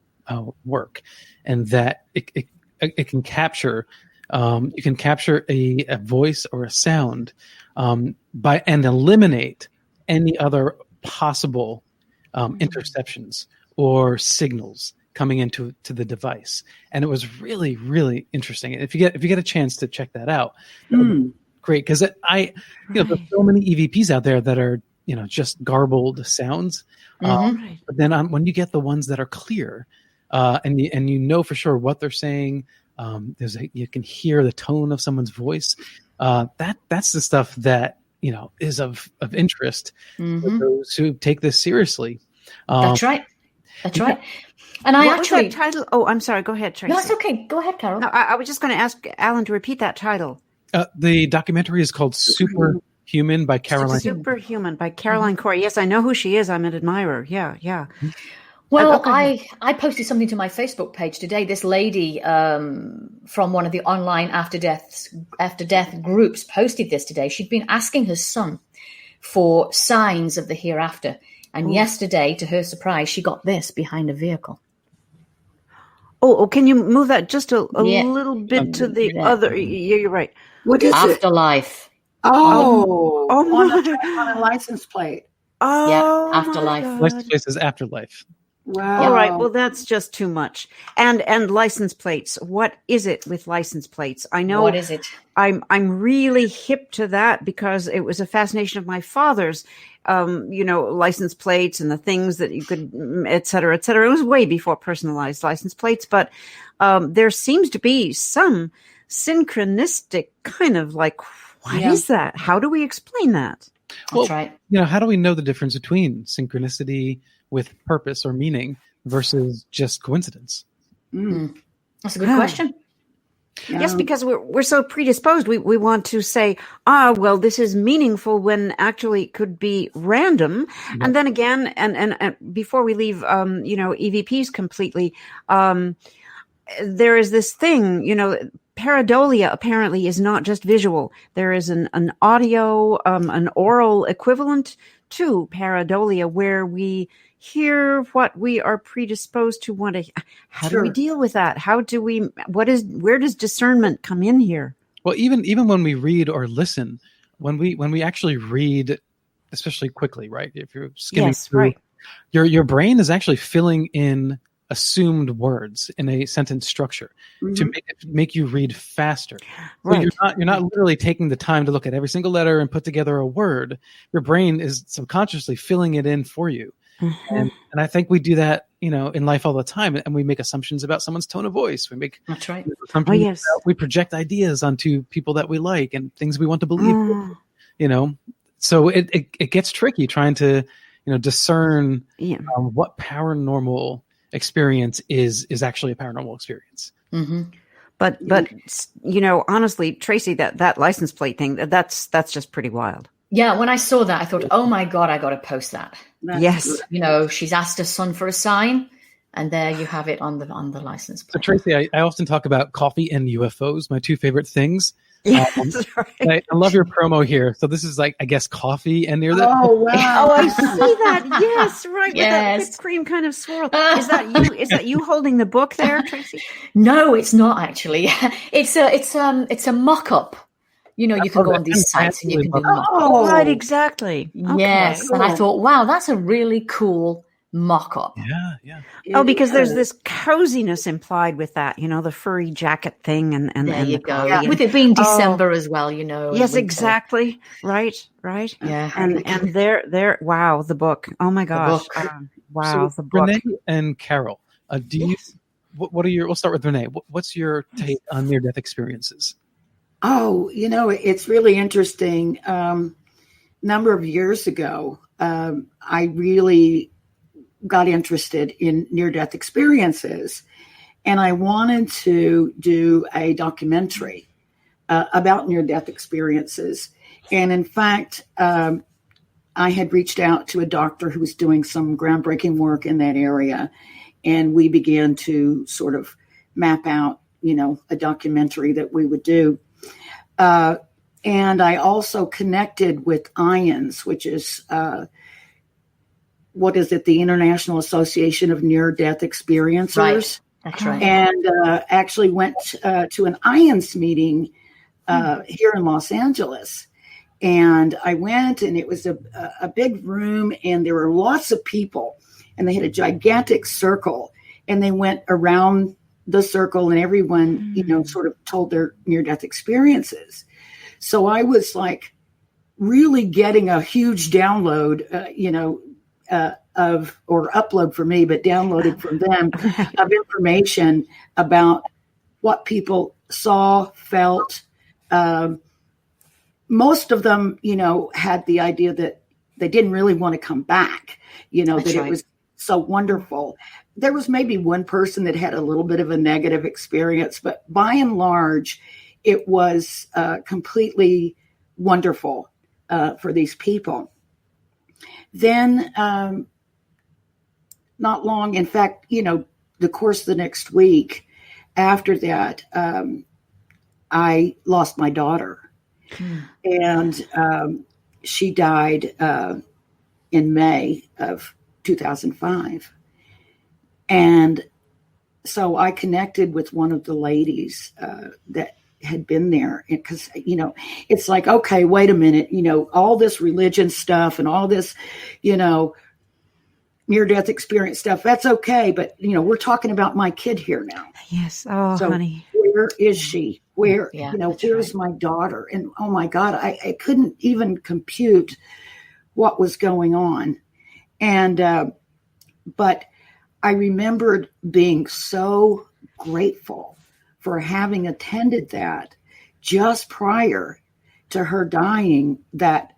work, and that it can capture you can capture a voice or a sound and eliminate any other possible interceptions or signals coming into the device. And it was really, really interesting. If you get a chance to check that out, that would be great, because there's so many EVPs out there that are just garbled sounds. But then when you get the ones that are clear, and you for sure what they're saying, you can hear the tone of someone's voice. That's the stuff that is of interest for those who take this seriously. That's right. And I what actually was that title? Oh, I'm sorry. Go ahead, Tracie. No, it's okay. Go ahead, Carole. No, I was just going to ask Alan to repeat that title. The documentary is called Superhuman by Caroline. Superhuman by Caroline Corey. Yes, I know who she is. I'm an admirer. Yeah. Well, I posted something to my Facebook page today. This lady from one of the online after death groups posted this today. She'd been asking her son for signs of the hereafter. And yesterday, to her surprise, she got this behind a vehicle. Oh, can you move that just a little bit to the other? Yeah, you're right. What is Afterlife. it? Oh, my. On a license plate. Oh, yeah, Afterlife. License plate is Afterlife. Wow. All right. Well, that's just too much. And license plates. What is it with license plates? I know. What is it? I'm really hip to that because it was a fascination of my father's. License plates and the things that you could, et cetera, et cetera. It was way before personalized license plates, but there seems to be some synchronistic kind of what is that? How do we explain that? That's right. How do we know the difference between synchronicity with purpose or meaning versus just coincidence? That's a good question. Yes, because we're so predisposed. We want to say, well, this is meaningful when actually it could be random. Yeah. And then again, and before we leave, EVPs completely, there is this thing, pareidolia apparently is not just visual. There is an audio, an oral equivalent to pareidolia where we hear what we are predisposed to want to. How do we deal with that? Where does discernment come in here? Well, even when we read or listen, when we actually read, especially quickly, right? If you're skimming through, right. your brain is actually filling in assumed words in a sentence structure to make you read faster. Right. So you're not literally taking the time to look at every single letter and put together a word. Your brain is subconsciously filling it in for you. And I think we do that, in life all the time, and we make assumptions about someone's tone of voice. That's right. We project ideas onto people that we like and things we want to believe. So it gets tricky trying to, discern what paranormal experience is actually a paranormal experience. But honestly, Tracie, that license plate thing, that's just pretty wild. Yeah, when I saw that, I thought, oh my God, I got to post that. Yes. She's asked her son for a sign, and there you have it on the license plate. So Tracie, I often talk about coffee and UFOs, my two favorite things. Yes, right. I love your promo here. So this is I guess coffee and near that. Oh wow! Oh, I see that. Yes, right. Yes. With that whipped cream kind of swirl. Is that you? Is that you holding the book there, Tracie? No, it's not actually. It's a mock-up. You can go on these sites and you can do mock-up. Oh, right, exactly. Okay. Yes, and I thought, wow, that's a really cool mock-up. Yeah. Oh, because there's this coziness implied with that, the furry jacket thing and there you the go. coffee. With it being December as well, Yes, exactly. Right. Yeah. And there. Wow, the book. Oh my gosh. Wow, the book. Rene and Carole, we'll start with Rene. What's your take on near-death experiences? Oh, it's really interesting. Number of years ago, I really got interested in near-death experiences, and I wanted to do a documentary about near-death experiences. And in fact, I had reached out to a doctor who was doing some groundbreaking work in that area. And we began to sort of map out, a documentary that we would do. And I also connected with IONS, which is, the International Association of Near-Death Experiencers. Right. That's right. And actually went to an IONS meeting here in Los Angeles. And I went, and it was a big room, and there were lots of people, and they had a gigantic circle, and they went around the circle, and everyone, sort of told their near-death experiences. So I was like really getting a huge download, or upload for me, but downloaded from them of information about what people saw, felt. Most of them, had the idea that they didn't really want to come back, That's that right. it was so wonderful. There was maybe one person that had a little bit of a negative experience, but by and large, it was completely wonderful for these people. Then, not long, in fact, the course of the next week after that, I lost my daughter. And she died in May of 2005. And so I connected with one of the ladies that had been there, because, it's like, okay, wait a minute, all this religion stuff and all this, near-death experience stuff, that's okay. But, we're talking about my kid here now. Yes. Oh, So honey. where is she? Where, Yeah, where's my daughter? And oh my God, I couldn't even compute what was going on. And, but I remembered being so grateful for having attended that just prior to her dying, that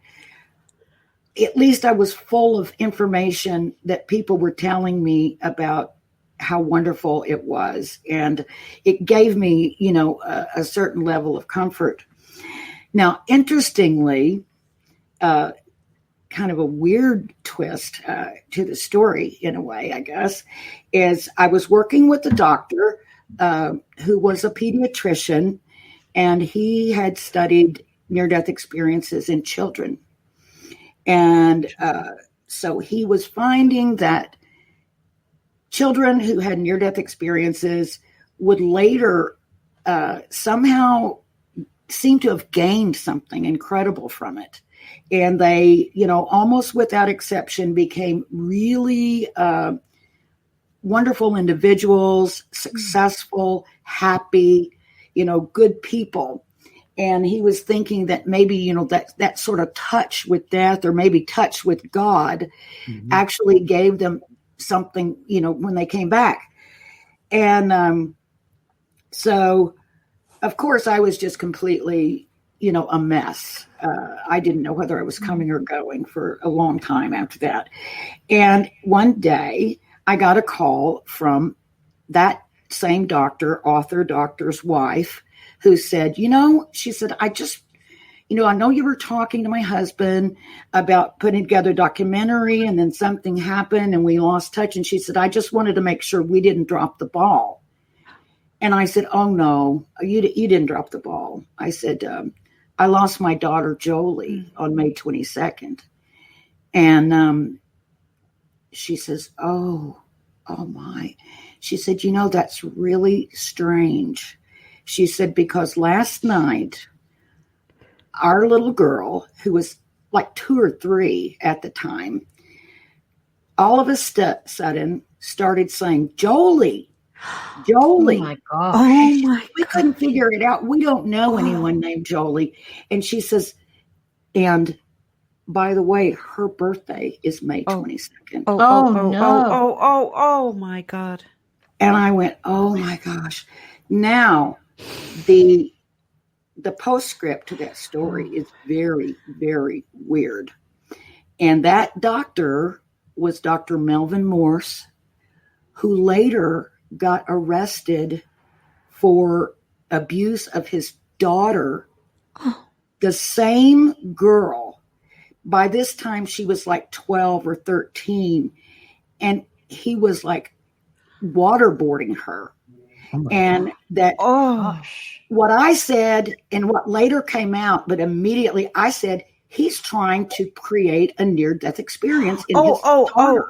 at least I was full of information that people were telling me about how wonderful it was. And it gave me, a certain level of comfort. Now, interestingly, kind of a weird twist to the story, in a way, I guess, is I was working with a doctor who was a pediatrician, and he had studied near-death experiences in children. And so he was finding that children who had near-death experiences would later somehow seem to have gained something incredible from it. And they, almost without exception, became really wonderful individuals, successful, happy, good people. And he was thinking that maybe, that sort of touch with death, or maybe touch with God, actually gave them something, when they came back. And so, of course, I was just completely, a mess. I didn't know whether I was coming or going for a long time after that. And one day I got a call from that same doctor, author doctor's wife, who said, she said, I just, I know you were talking to my husband about putting together a documentary, and then something happened and we lost touch. And she said, I just wanted to make sure we didn't drop the ball. And I said, oh, no, you didn't drop the ball. I said, I lost my daughter, Jolie, on May 22nd. And she says, oh my. She said, that's really strange. She said, because last night, our little girl, who was like 2 or 3 at the time, all of a sudden started saying, Jolie. Oh my God. Oh my We couldn't figure it out. We don't know anyone named Jolie. And she says, and by the way, her birthday is May 22nd. Oh my God. And I went, oh my gosh. Now, the postscript to that story is very, very weird. And that doctor was Dr. Melvin Morse, who later got arrested for abuse of his daughter the same girl, by this time she was like 12 or 13, and he was like waterboarding her. And that what I said and what later came out, but immediately I said, he's trying to create a near-death experience in his daughter.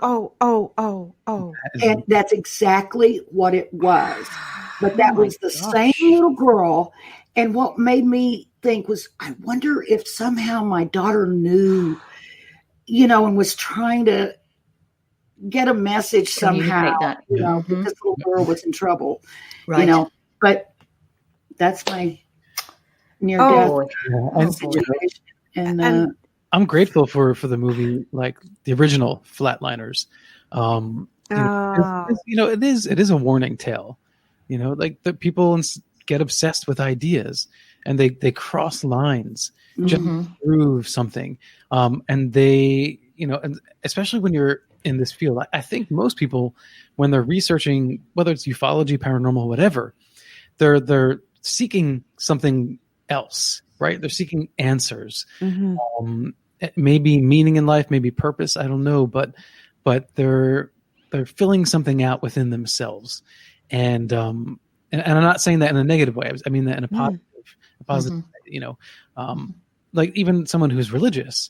And that's exactly what it was. But that was the same little girl. And what made me think was, I wonder if somehow my daughter knew, and was trying to get a message somehow, that this little girl was in trouble, but that's my near-death situation. And I'm grateful for the movie, like the original Flatliners. It is a warning tale. Like the people get obsessed with ideas and they cross lines just to prove something. And they, and especially when you're in this field, I think most people, when they're researching, whether it's ufology, paranormal, whatever, they're seeking something else. Right? They're seeking answers, maybe meaning in life, maybe purpose. I don't know, but they're filling something out within themselves, and I'm not saying that in a negative way. I mean that in a positive. Like even someone who's religious.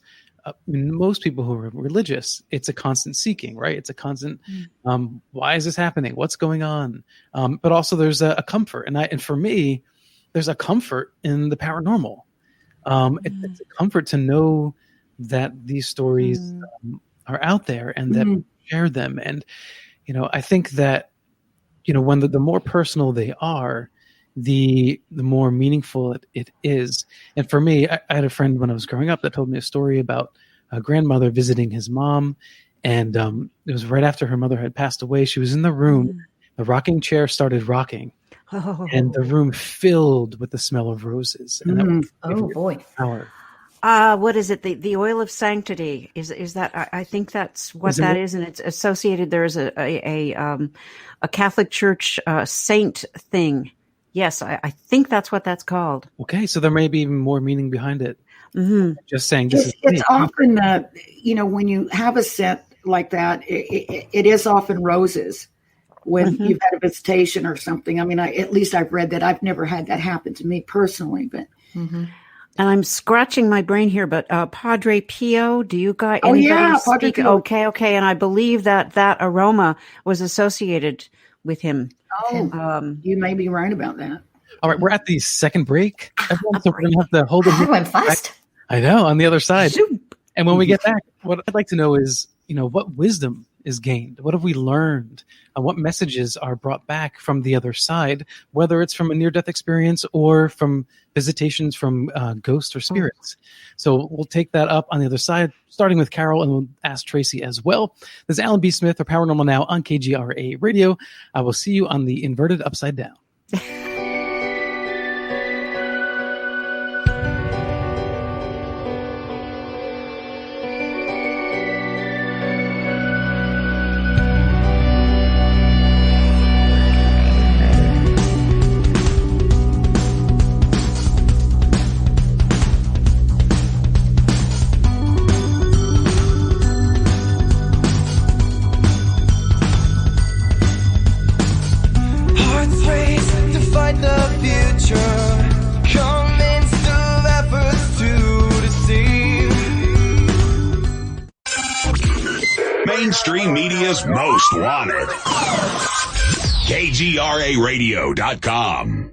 Most people who are religious, it's a constant seeking, right? It's a constant. Why is this happening? What's going on? But also there's a comfort, and for me, there's a comfort in the paranormal. It's a comfort to know that these stories are out there and that we share them. And, I think that, when the more personal they are, the more meaningful it is. And for me, I had a friend when I was growing up that told me a story about a grandmother visiting his mom. And it was right after her mother had passed away. She was in the room. The rocking chair started rocking. And the room filled with the smell of roses. And that was boy! Power. What is it? The oil of sanctity is that? I think that's what that is, and it's associated. There is a Catholic Church saint thing. Yes, I think that's what that's called. Okay, so there may be even more meaning behind it. Just saying, it's often when you have a scent like that, it is often roses. When you've had a visitation or something. I mean, at least I've read that. I've never had that happen to me personally, but. And I'm scratching my brain here, but Padre Pio, do you guys? Padre Pio. Okay, and I believe that aroma was associated with him. You may be right about that. All right, we're at the second break. Everyone, so we're going to have to hold it. That went fast. I know, on the other side. Zoom. And when we get back, what I'd like to know is, what wisdom is gained? What have we learned? What messages are brought back from the other side, whether it's from a near-death experience or from visitations from ghosts or spirits? So we'll take that up on the other side, starting with Carole, and we'll ask Tracie as well. This is Alan B. Smith, or Paranormal Now on KGRA Radio. I will see you on the Inverted Upside Down. Mainstream media's most wanted. KGRAradio.com.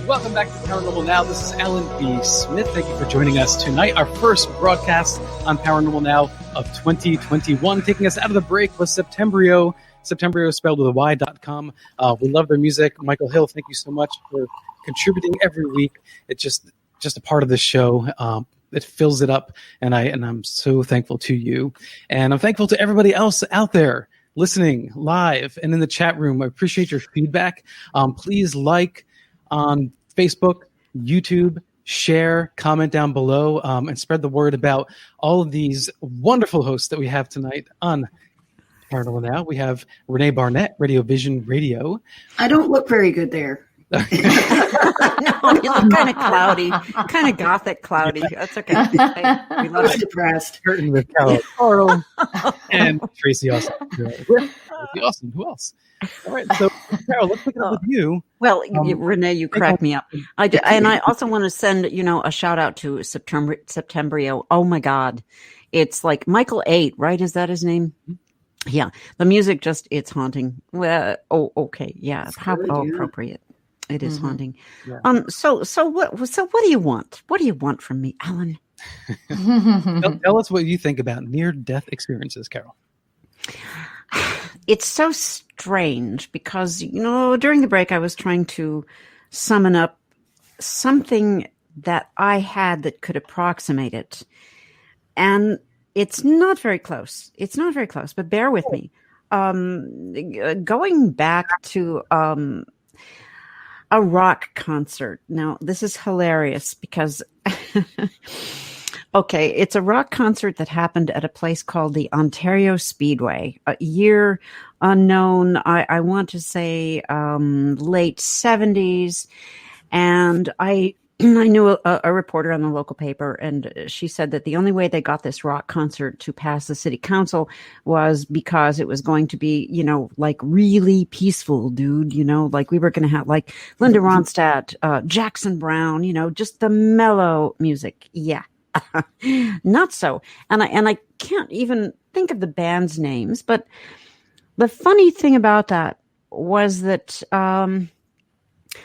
Welcome back to Paranormal Now. This is Alan B. Smith. Thank you for joining us tonight. Our first broadcast on Paranormal Now of 2021. Taking us out of the break was Septembrio Septembrio, spelled with a Y.com. We love their music. Michael Hill, thank you so much for contributing every week. It's just a part of the show. It fills it up, and I'm so thankful to you. And I'm thankful to everybody else out there listening live and in the chat room. I appreciate your feedback. Please like on Facebook, YouTube, share, comment down below, and spread the word about all of these wonderful hosts that we have tonight on Paranormal Now. We have Rene Barnett, Radio Vision Radio. I don't look very good there. No, you look kind of cloudy, kind of gothic cloudy. That's okay. We love it. Depressed. Curtain with Carole Carle and Tracie Austin. Awesome. Who else? All right, so Carole, let's pick it up with you. Well, Rene, you crack me up. And I also want to send a shout out to Septembrio. Oh my God, it's like Michael 8, right? Is that his name? Yeah, the music it's haunting. Well, okay, yeah. How appropriate. It is haunting. Yeah. So what do you want? What do you want from me, Alan? Tell us what you think about near-death experiences, Carole. It's so strange because, during the break, I was trying to summon up something that I had that could approximate it. And it's not very close. But bear with me. Going back to a rock concert. Now, this is hilarious because, okay, it's a rock concert that happened at a place called the Ontario Speedway, a year unknown, I want to say late 70s. And I knew a reporter on the local paper, and she said that the only way they got this rock concert to pass the city council was because it was going to be, like really peaceful, dude, like we were going to have like Linda Ronstadt, Jackson Brown, just the mellow music. Yeah, not so. And I can't even think of the band's names, but the funny thing about that was that,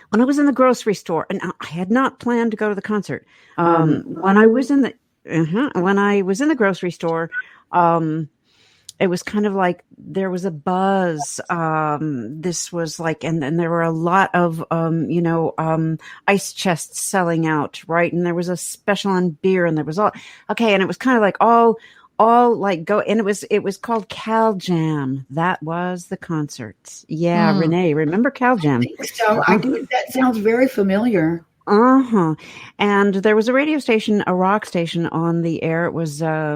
when I was in the grocery store, and I had not planned to go to the concert. When I was in the grocery store, it was kind of like there was a buzz. This was like, and there were a lot of, ice chests selling out, right? And there was a special on beer, and there was all okay, and it was kind of like all like go, and it was called Cal Jam. That was the concerts. Yeah, Rene, remember Cal Jam? I think so I do. That sounds very familiar. And there was a radio station, a rock station on the air. It was I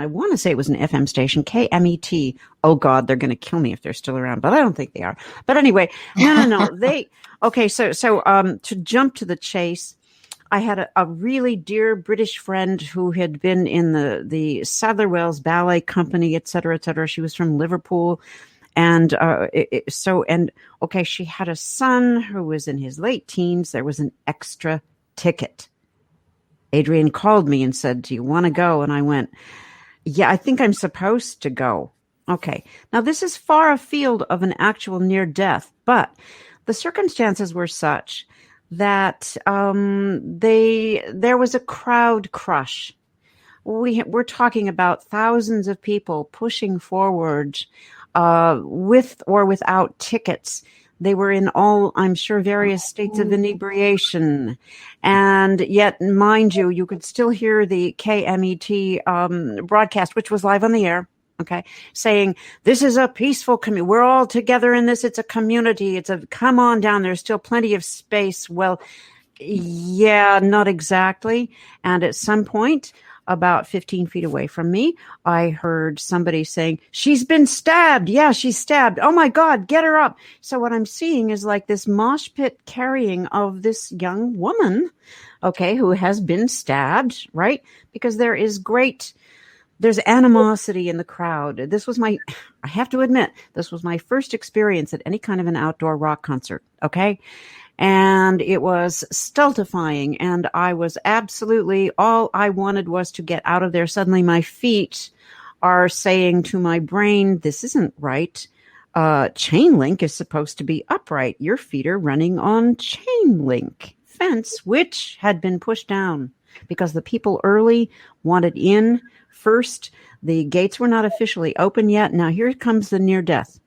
want to say it was an FM station, KMET. Oh God, they're going to kill me if they're still around, but I don't think they are. But anyway, no. So to jump to the chase, I had a really dear British friend who had been in the Sadler Wells Ballet Company, et cetera, et cetera. She was from Liverpool. And she had a son who was in his late teens. There was an extra ticket. Adrian called me and said, "Do you want to go?" And I went, "Yeah, I think I'm supposed to go." Okay. Now, this is far afield of an actual near death, but the circumstances were such that there was a crowd crush. We're talking about thousands of people pushing forward with or without tickets. They were in all, I'm sure, various states of inebriation. And yet, mind you, you could still hear the KMET broadcast, which was live on the air. Okay, saying this is a peaceful community. We're all together in this. It's a community. Come on down. There's still plenty of space. Well, yeah, not exactly. And at some point, about 15 feet away from me, I heard somebody saying, "She's been stabbed. Yeah, she's stabbed. Oh my God, get her up." So what I'm seeing is like this mosh pit carrying of this young woman, okay, who has been stabbed, right? Because there's animosity in the crowd. I have to admit, this was my first experience at any kind of an outdoor rock concert, okay? And it was stultifying, and I was absolutely, all I wanted was to get out of there. Suddenly my feet are saying to my brain, this isn't right. Chain link is supposed to be upright. Your feet are running on chain link fence, which had been pushed down because the people early wanted in first. The gates were not officially open yet. Now here comes the near death.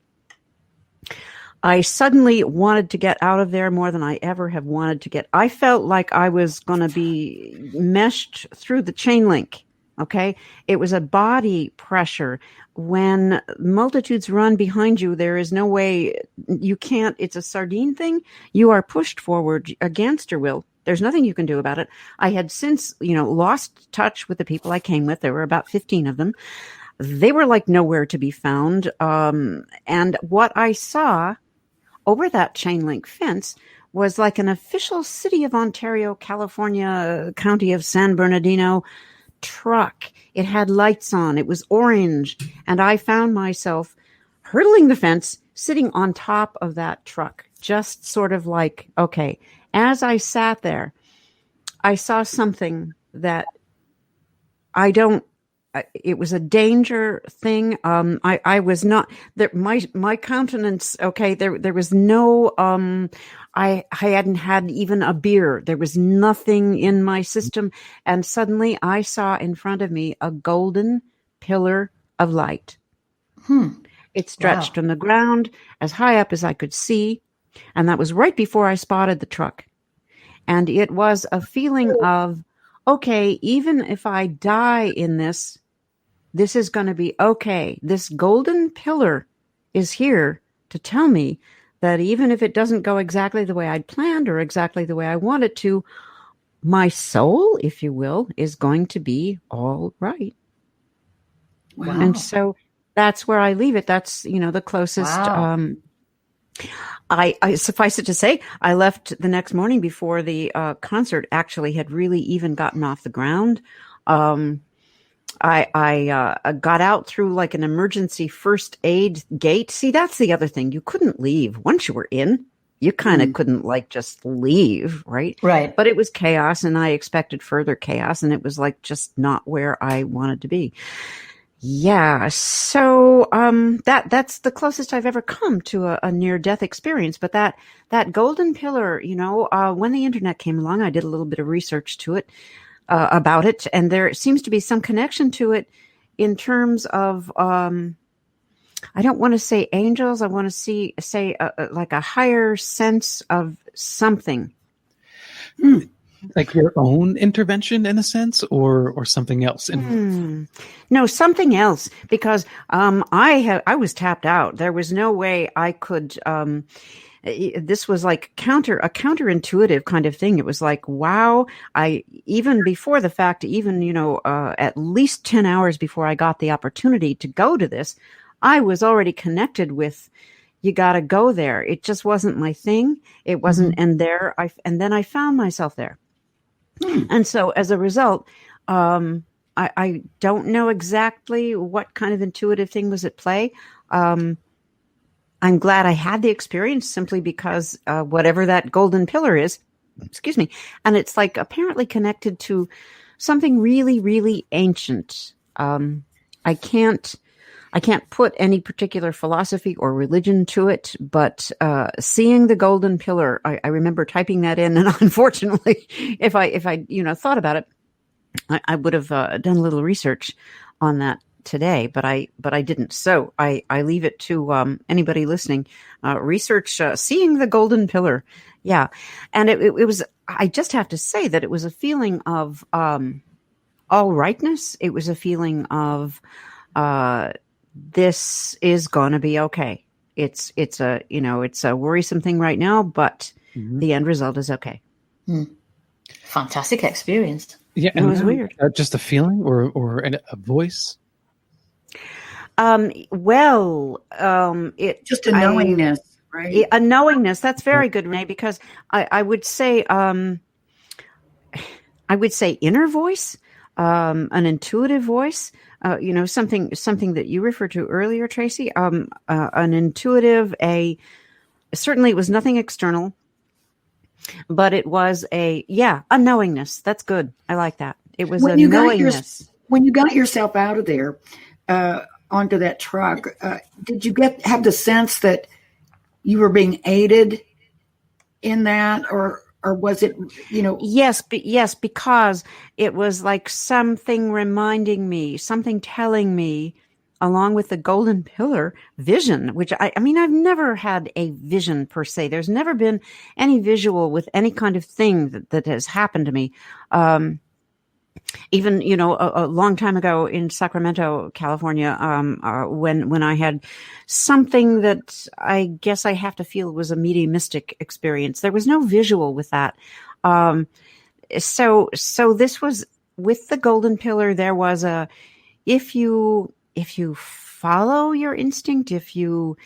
I suddenly wanted to get out of there more than I ever have wanted to get. I felt like I was going to be meshed through the chain link. Okay. It was a body pressure. When multitudes run behind you, there is no way you can't, it's a sardine thing. You are pushed forward against your will. There's nothing you can do about it. I had since, lost touch with the people I came with. There were about 15 of them. They were like nowhere to be found. And what I saw over that chain link fence was like an official City of Ontario, California, County of San Bernardino truck. It had lights on. It was orange. And I found myself hurdling the fence, sitting on top of that truck, just sort of like, okay. As I sat there, I saw something that it was a danger thing. I was not there. My countenance. Okay. There was no, I hadn't had even a beer. There was nothing in my system. And suddenly I saw in front of me a golden pillar of light. It stretched on the ground as high up as I could see. And that was right before I spotted the truck. And it was a feeling of, okay, even if I die in this is going to be okay. This golden pillar is here to tell me that even if it doesn't go exactly the way I'd planned or exactly the way I want it to, my soul, if you will, is going to be all right. Wow. And so that's where I leave it. That's, the closest. Wow. I suffice it to say, I left the next morning before the concert actually had really even gotten off the ground. I got out through like an emergency first aid gate. See, that's the other thing. You couldn't leave once you were in. You kind of couldn't like just leave, right? Right. But it was chaos, and I expected further chaos, and it was like just not where I wanted to be. Yeah. So, that's the closest I've ever come to a near-death experience. But that golden pillar, when the internet came along, I did a little bit of research to it, about it. And there seems to be some connection to it in terms of, I don't want to say angels. I want to say like a higher sense of something. Like your own intervention in a sense, or something else? No, something else, because I was tapped out. There was no way I could. This was like a counterintuitive kind of thing. It was like, wow! Even before the fact, even at least 10 hours before I got the opportunity to go to this, I was already connected with. You got to go there. It just wasn't my thing. It wasn't, and then I found myself there. And so as a result, I don't know exactly what kind of intuitive thing was at play. I'm glad I had the experience simply because whatever that golden pillar is, excuse me, and it's like apparently connected to something really, really ancient. I can't put any particular philosophy or religion to it, but seeing the golden pillar, I remember typing that in, and unfortunately, if I thought about it, I would have done a little research on that today, but I didn't. So I leave it to anybody listening. Research seeing the golden pillar, yeah, and it was. I just have to say that it was a feeling of all rightness. It was a feeling of. This is going to be okay. It's a worrisome thing right now, but the end result is okay. Fantastic experience. Yeah, it was weird. Just a feeling or a voice. Just a knowingness, right? A knowingness. That's very good, Rene, because I would say inner voice, an intuitive voice. Something that you referred to earlier, Tracie, an intuitive, certainly it was nothing external, but it was a knowingness. That's good. I like that. It was a knowingness. When you got yourself out of there, onto that truck, did you have the sense that you were being aided in that, or was it, Yes, because it was like something reminding me, something telling me, along with the golden pillar vision, which I mean, I've never had a vision per se. There's never been any visual with any kind of thing that has happened to me. Even, a long time ago in Sacramento, California, when I had something that I guess I have to feel was a mediumistic experience, there was no visual with that. So this was with the golden pillar. There was if you follow your instinct, if you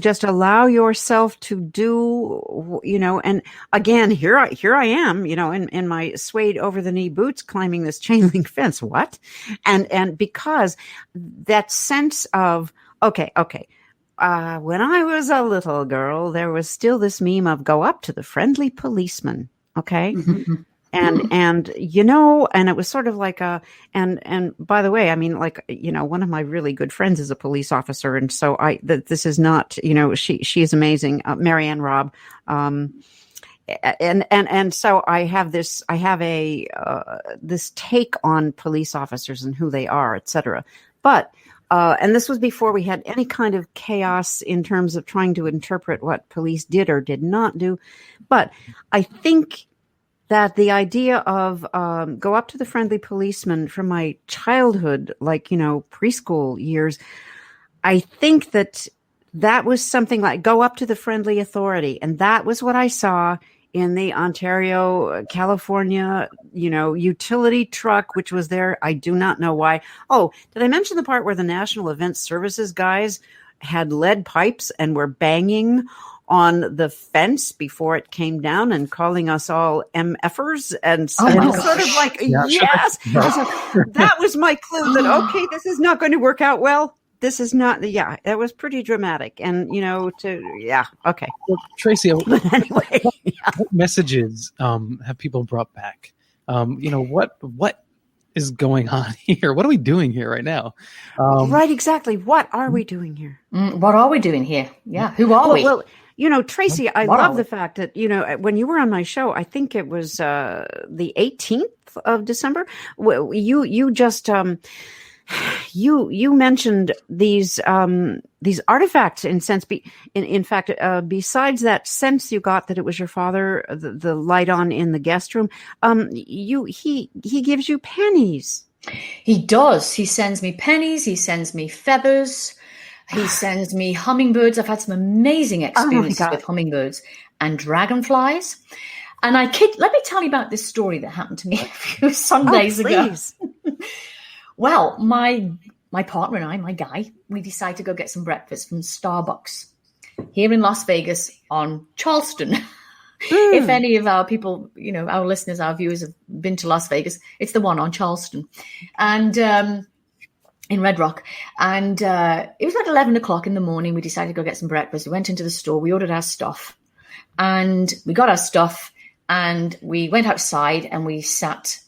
just allow yourself to do, and again, here I am, in my suede over the knee boots climbing this chain link fence. What? And because that sense of, okay. When I was a little girl, there was still this meme of go up to the friendly policeman. Okay. And and it was sort of like and by the way, I mean, like, one of my really good friends is a police officer. And so this is not, she is amazing. Marianne Robb. And so I have this take on police officers and who they are, et cetera. But, and this was before we had any kind of chaos in terms of trying to interpret what police did or did not do. But I think that the idea of go up to the friendly policeman from my childhood, like, preschool years, I think that was something like go up to the friendly authority. And that was what I saw in the Ontario, California, utility truck, which was there. I do not know why. Oh, did I mention the part where the National Event Services guys had lead pipes and were banging on the fence before it came down and calling us all MFers and sort of like, yes, that was my clue that, okay, this is not going to work out well. This is not, that was pretty dramatic. And, okay. Well, Tracie, anyway, what messages have people brought back? What is going on here? What are we doing here right now? Right, exactly. What are we doing here? What are we doing here? Yeah, who are we? Well, Tracie, I love the fact that, when you were on my show, I think it was the 18th of December, you just you mentioned these artifacts in fact, besides that sense you got that it was your father, the light on in the guest room, he gives you pennies. He does. He sends me pennies. He sends me feathers. He sends me hummingbirds. I've had some amazing experiences with hummingbirds and dragonflies. And let me tell you about this story that happened to me a few Sundays ago. Well, my partner and I, my guy, we decided to go get some breakfast from Starbucks here in Las Vegas on Charleston. If any of our people, our listeners, our viewers have been to Las Vegas, it's the one on Charleston. And in Red Rock. And it was like 11 o'clock in the morning. We decided to go get some breakfast. We went into the store. We ordered our stuff. And we got our stuff. And we went outside and we sat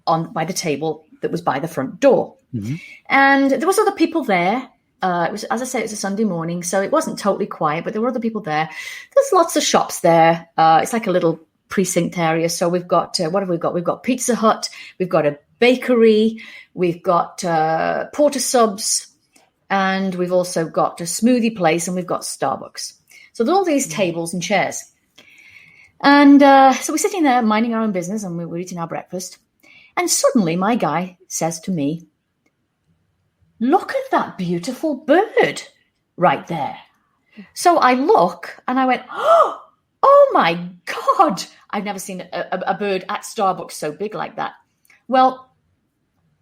by the table that was by the front door. Mm-hmm. And there was other people there. It was, as I said, it was a Sunday morning, so it wasn't totally quiet, but there were other people there. There's lots of shops there. It's like a little precinct area. So we've got, what have we got? We've got Pizza Hut. We've got a bakery. We've got Porter Subs. And we've also got a smoothie place, and we've got Starbucks. So there's all these tables and chairs. And so we're sitting there minding our own business, and we're eating our breakfast. And suddenly my guy says to me, "Look at that beautiful bird right there." So I look and I went, oh my God, I've never seen a bird at Starbucks so big like that. Well,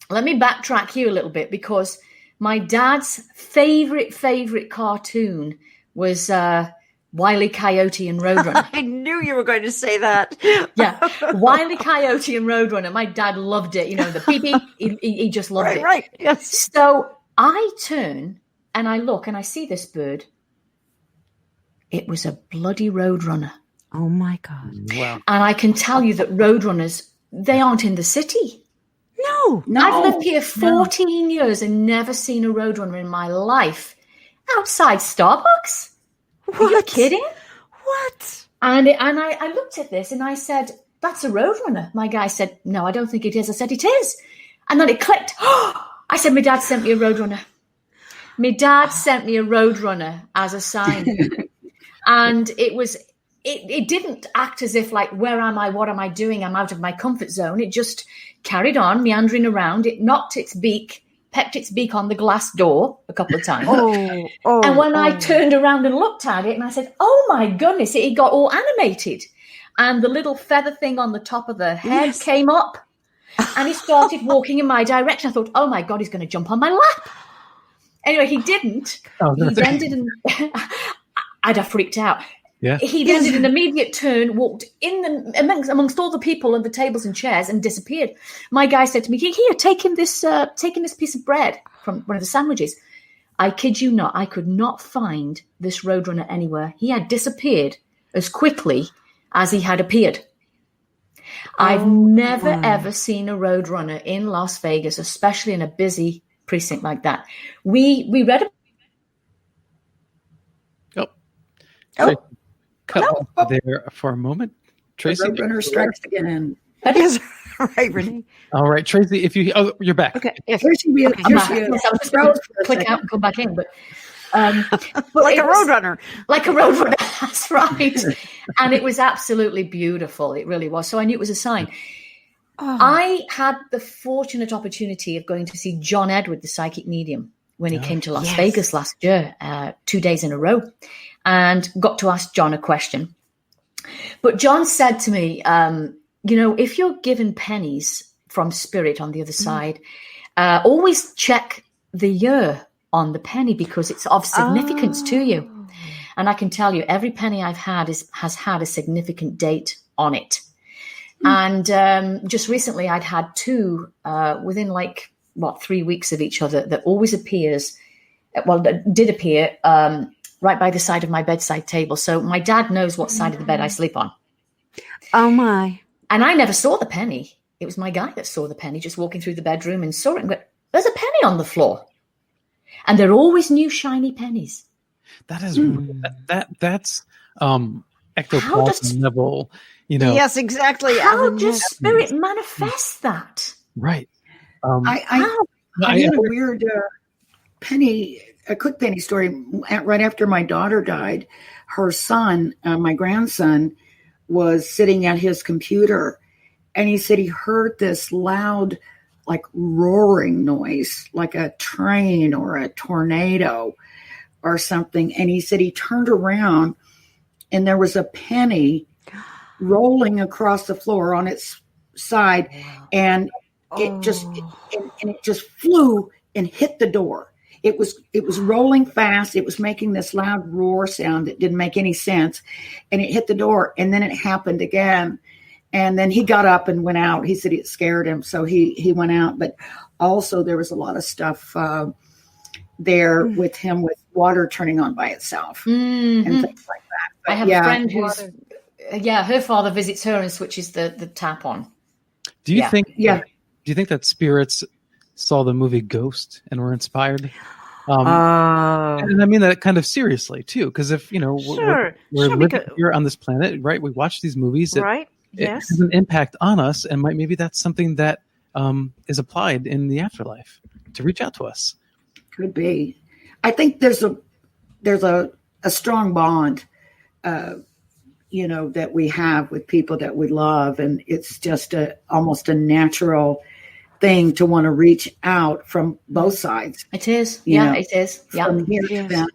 let me backtrack here a little bit, because my dad's favorite cartoon was Wile E. Coyote and Roadrunner. I knew you were going to say that. Yeah, Wile E. Coyote and Roadrunner. My dad loved it. The beep beep. He just loved it. Right. Yes. So I turn and I look and I see this bird. It was a bloody Roadrunner. Oh my God! Wow. And I can tell you that Roadrunners, they aren't in the city. No. I've lived here 14 years and never seen a Roadrunner in my life outside Starbucks. What? Are you kidding? What? And I looked at this and I said, "That's a Roadrunner." My guy said, "No, I don't think it is." I said, "It is." And then it clicked. I said, "My dad sent me a Roadrunner." My dad sent me a Roadrunner as a sign. And it didn't act as if like, where am I? What am I doing? I'm out of my comfort zone. It just carried on meandering around. It pecked its beak on the glass door a couple of times. And when I turned around and looked at it and I said, oh my goodness, it got all animated. And the little feather thing on the top of the head came up and he started walking in my direction. I thought, oh my God, he's going to jump on my lap. Anyway, he didn't. He then did I'd have freaked out. Yeah. He then did an immediate turn, walked amongst all the people and the tables and chairs and disappeared. My guy said to me, here, take him this piece of bread from one of the sandwiches. I kid you not, I could not find this Roadrunner anywhere. He had disappeared as quickly as he had appeared. I've never, ever seen a Roadrunner in Las Vegas, especially in a busy precinct like that. We read Cut off there for a moment. Tracie, Roadrunner strikes again. That is right, Rene. All right, Tracie, you're back. Okay. Yes. I'm back. Yes, I was just going to click out and come back in, but like a Roadrunner. Like a Roadrunner, that's right. And it was absolutely beautiful. It really was. So I knew it was a sign. I had the fortunate opportunity of going to see John Edward, the psychic medium, when he came to Las Vegas last year, 2 days in a row, and got to ask John a question. But John said to me, if you're given pennies from spirit on the other side, always check the year on the penny because it's of significance to you. And I can tell you, every penny I've had has had a significant date on it. And just recently I'd had two within 3 weeks of each other that always appears, that did appear right by the side of my bedside table. So my dad knows what side of the bed I sleep on. Oh, my. And I never saw the penny. It was my guy that saw the penny, just walking through the bedroom and saw it and went, there's a penny on the floor. And they're always new shiny pennies. That is that's ectoplasm level, Yes, exactly. How does spirit manifest that? Right. I had a weird a quick penny story. Right after my daughter died, her son, my grandson, was sitting at his computer, and he said he heard this loud, roaring noise, like a train or a tornado or something. And he said he turned around, and there was a penny rolling across the floor on its side, and it just flew and hit the door. It was rolling fast. It was making this loud roar sound that didn't make any sense, and it hit the door. And then it happened again, and then he got up and went out. He said it scared him, so he went out. But also there was a lot of stuff there with him, with water turning on by itself and things like that. But I have a friend who's her father visits her and switches the tap on. Do you think? Yeah. Do you think that spirits saw the movie Ghost and were inspired? And I mean that kind of seriously too, because if we're living here on this planet, right? We watch these movies, right? It has an impact on us, and maybe that's something that is applied in the afterlife to reach out to us. Could be. I think there's a strong bond, that we have with people that we love, and it's just almost a natural thing to want to reach out from both sides. It is. It is. Yeah. From here to them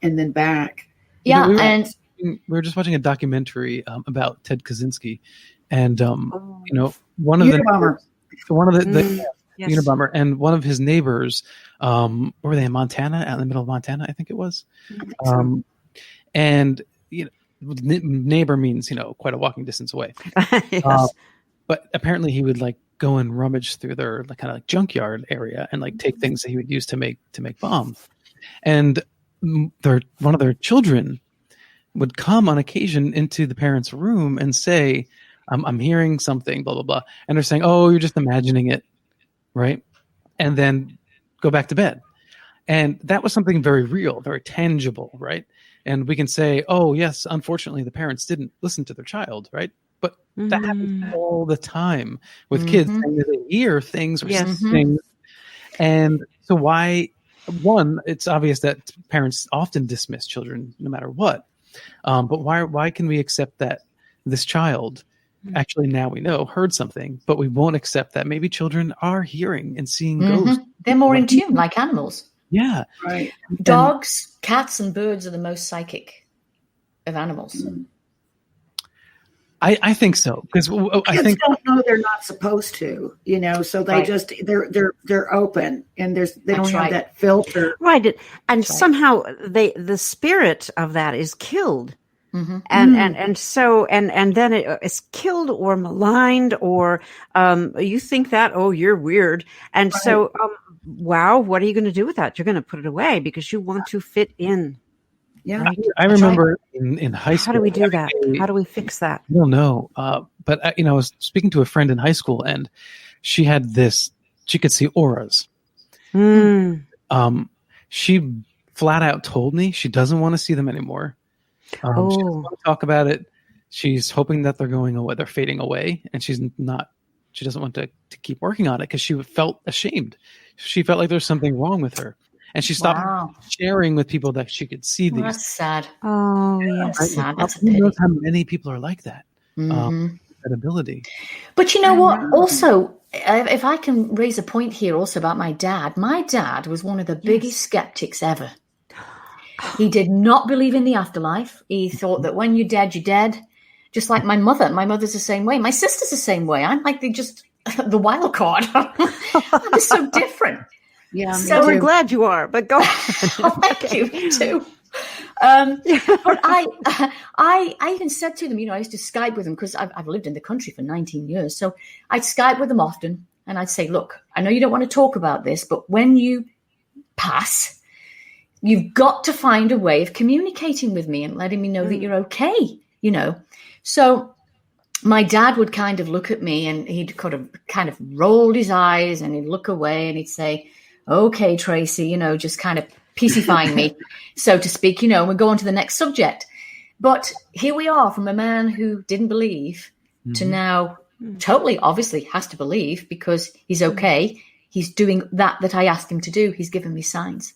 and then back. Yeah. We were just watching a documentary about Ted Kaczynski, and one of the Unabomber, and one of his neighbors, where were they, in Montana, out in the middle of Montana, I think it was. And neighbor means quite a walking distance away. Yes. But apparently he would go and rummage through their kind of junkyard area and take things that he would use to make bombs. And one of their children would come on occasion into the parents' room and say, I'm hearing something, blah, blah, blah. And they're saying, oh, you're just imagining it. Right. And then go back to bed. And that was something very real, very tangible. Right. And we can say, oh, yes, unfortunately, the parents didn't listen to their child. Right. But that happens all the time with kids. And they hear things or see things. And so why one, it's obvious that parents often dismiss children no matter what. But why can we accept that this child actually, now we know, heard something, but we won't accept that maybe children are hearing and seeing ghosts? They're more in tune, like animals. Yeah. Right. Dogs, cats, and birds are the most psychic of animals. I think so, because I think don't know they're not supposed to, so they just they're open, and they don't have that filter, right? And somehow the spirit of that is killed. And so then it is killed or maligned, or you think that, oh, you're weird. And so, wow, what are you going to do with that? You're going to put it away because you want to fit in. Yeah. Right? I remember in high school. How do we do that? How do we fix that? I don't know. But I was speaking to a friend in high school, and she could see auras. She flat out told me she doesn't want to see them anymore. She doesn't want to talk about it. She's hoping that they're going away, they're fading away, and she doesn't want to keep working on it because she felt ashamed. She felt like there's something wrong with her, and she stopped sharing with people that she could see these. That's sad. Oh, yes. That's sad. That's Who knows how many people are like that? That ability. But you know what? Also, if I can raise a point here also about my dad was one of the biggest skeptics ever. He did not believe in the afterlife. He thought that when you're dead, you're dead. Just like my mother. My mother's the same way. My sister's the same way. I'm like the wild card. I'm so different. Yeah. So we're glad you are, but go ahead. Thank you. Me too. But I even said to them, I used to Skype with them because I've lived in the country for 19 years. So I'd Skype with them often, and I'd say, look, I know you don't want to talk about this, but when you pass, you've got to find a way of communicating with me and letting me know that you're okay, So my dad would kind of look at me, and he'd kind of rolled his eyes, and he'd look away, and he'd say, okay, Tracie, just kind of peacifying me, so to speak, and we'll go on to the next subject. But here we are, from a man who didn't believe to now totally obviously has to believe because he's okay. He's doing that I asked him to do. He's given me signs.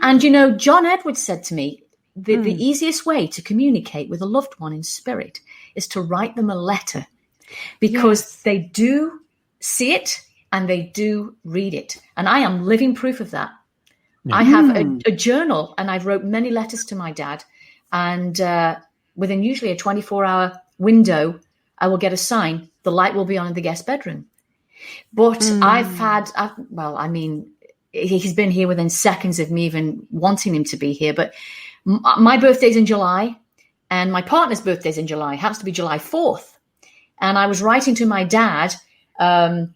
And, John Edwards said to me, the easiest way to communicate with a loved one in spirit is to write them a letter, because they do see it and they do read it. And I am living proof of that. I have a journal, and I've wrote many letters to my dad. And within usually a 24-hour window, I will get a sign. The light will be on in the guest bedroom. But he's been here within seconds of me even wanting him to be here. But my birthday's in July, and my partner's birthday's in July. It happens to be July 4th. And I was writing to my dad on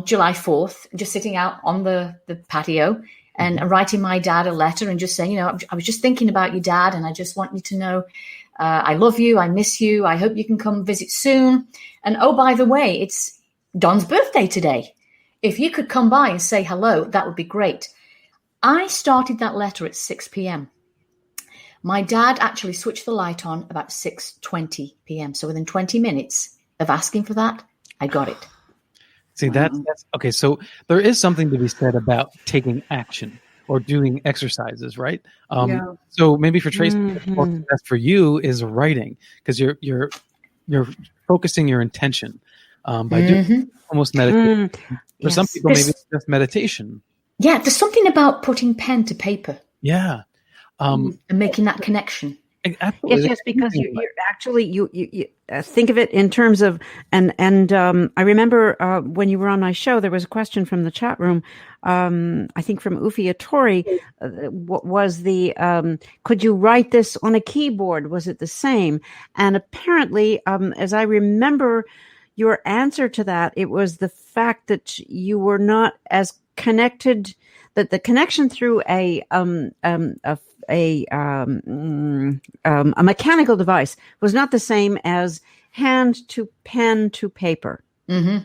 July 4th, just sitting out on the patio, and writing my dad a letter and just saying, I was just thinking about you, Dad, and I just want you to know I love you. I miss you. I hope you can come visit soon. And, oh, by the way, it's Don's birthday today. If you could come by and say hello, that would be great. I started that letter at 6 p.m. My dad actually switched the light on about 6:20 p.m. So within 20 minutes of asking for that, I got it. See, that's okay. So there is something to be said about taking action or doing exercises, right? So maybe for Tracie, what's best for you is writing, because you're focusing your intention by doing almost meditation. For some people, maybe it's just meditation. Yeah, there's something about putting pen to paper. Yeah, and making that connection. Absolutely. Yes, because you're actually you think of it in terms of and I remember when you were on my show, there was a question from the chat room. I think from Ufia Tori. What was the could you write this on a keyboard? Was it the same? And apparently, as I remember your answer to that, it was the fact that you were not as connected. That the connection through a mechanical device was not the same as hand to pen to paper. Okay?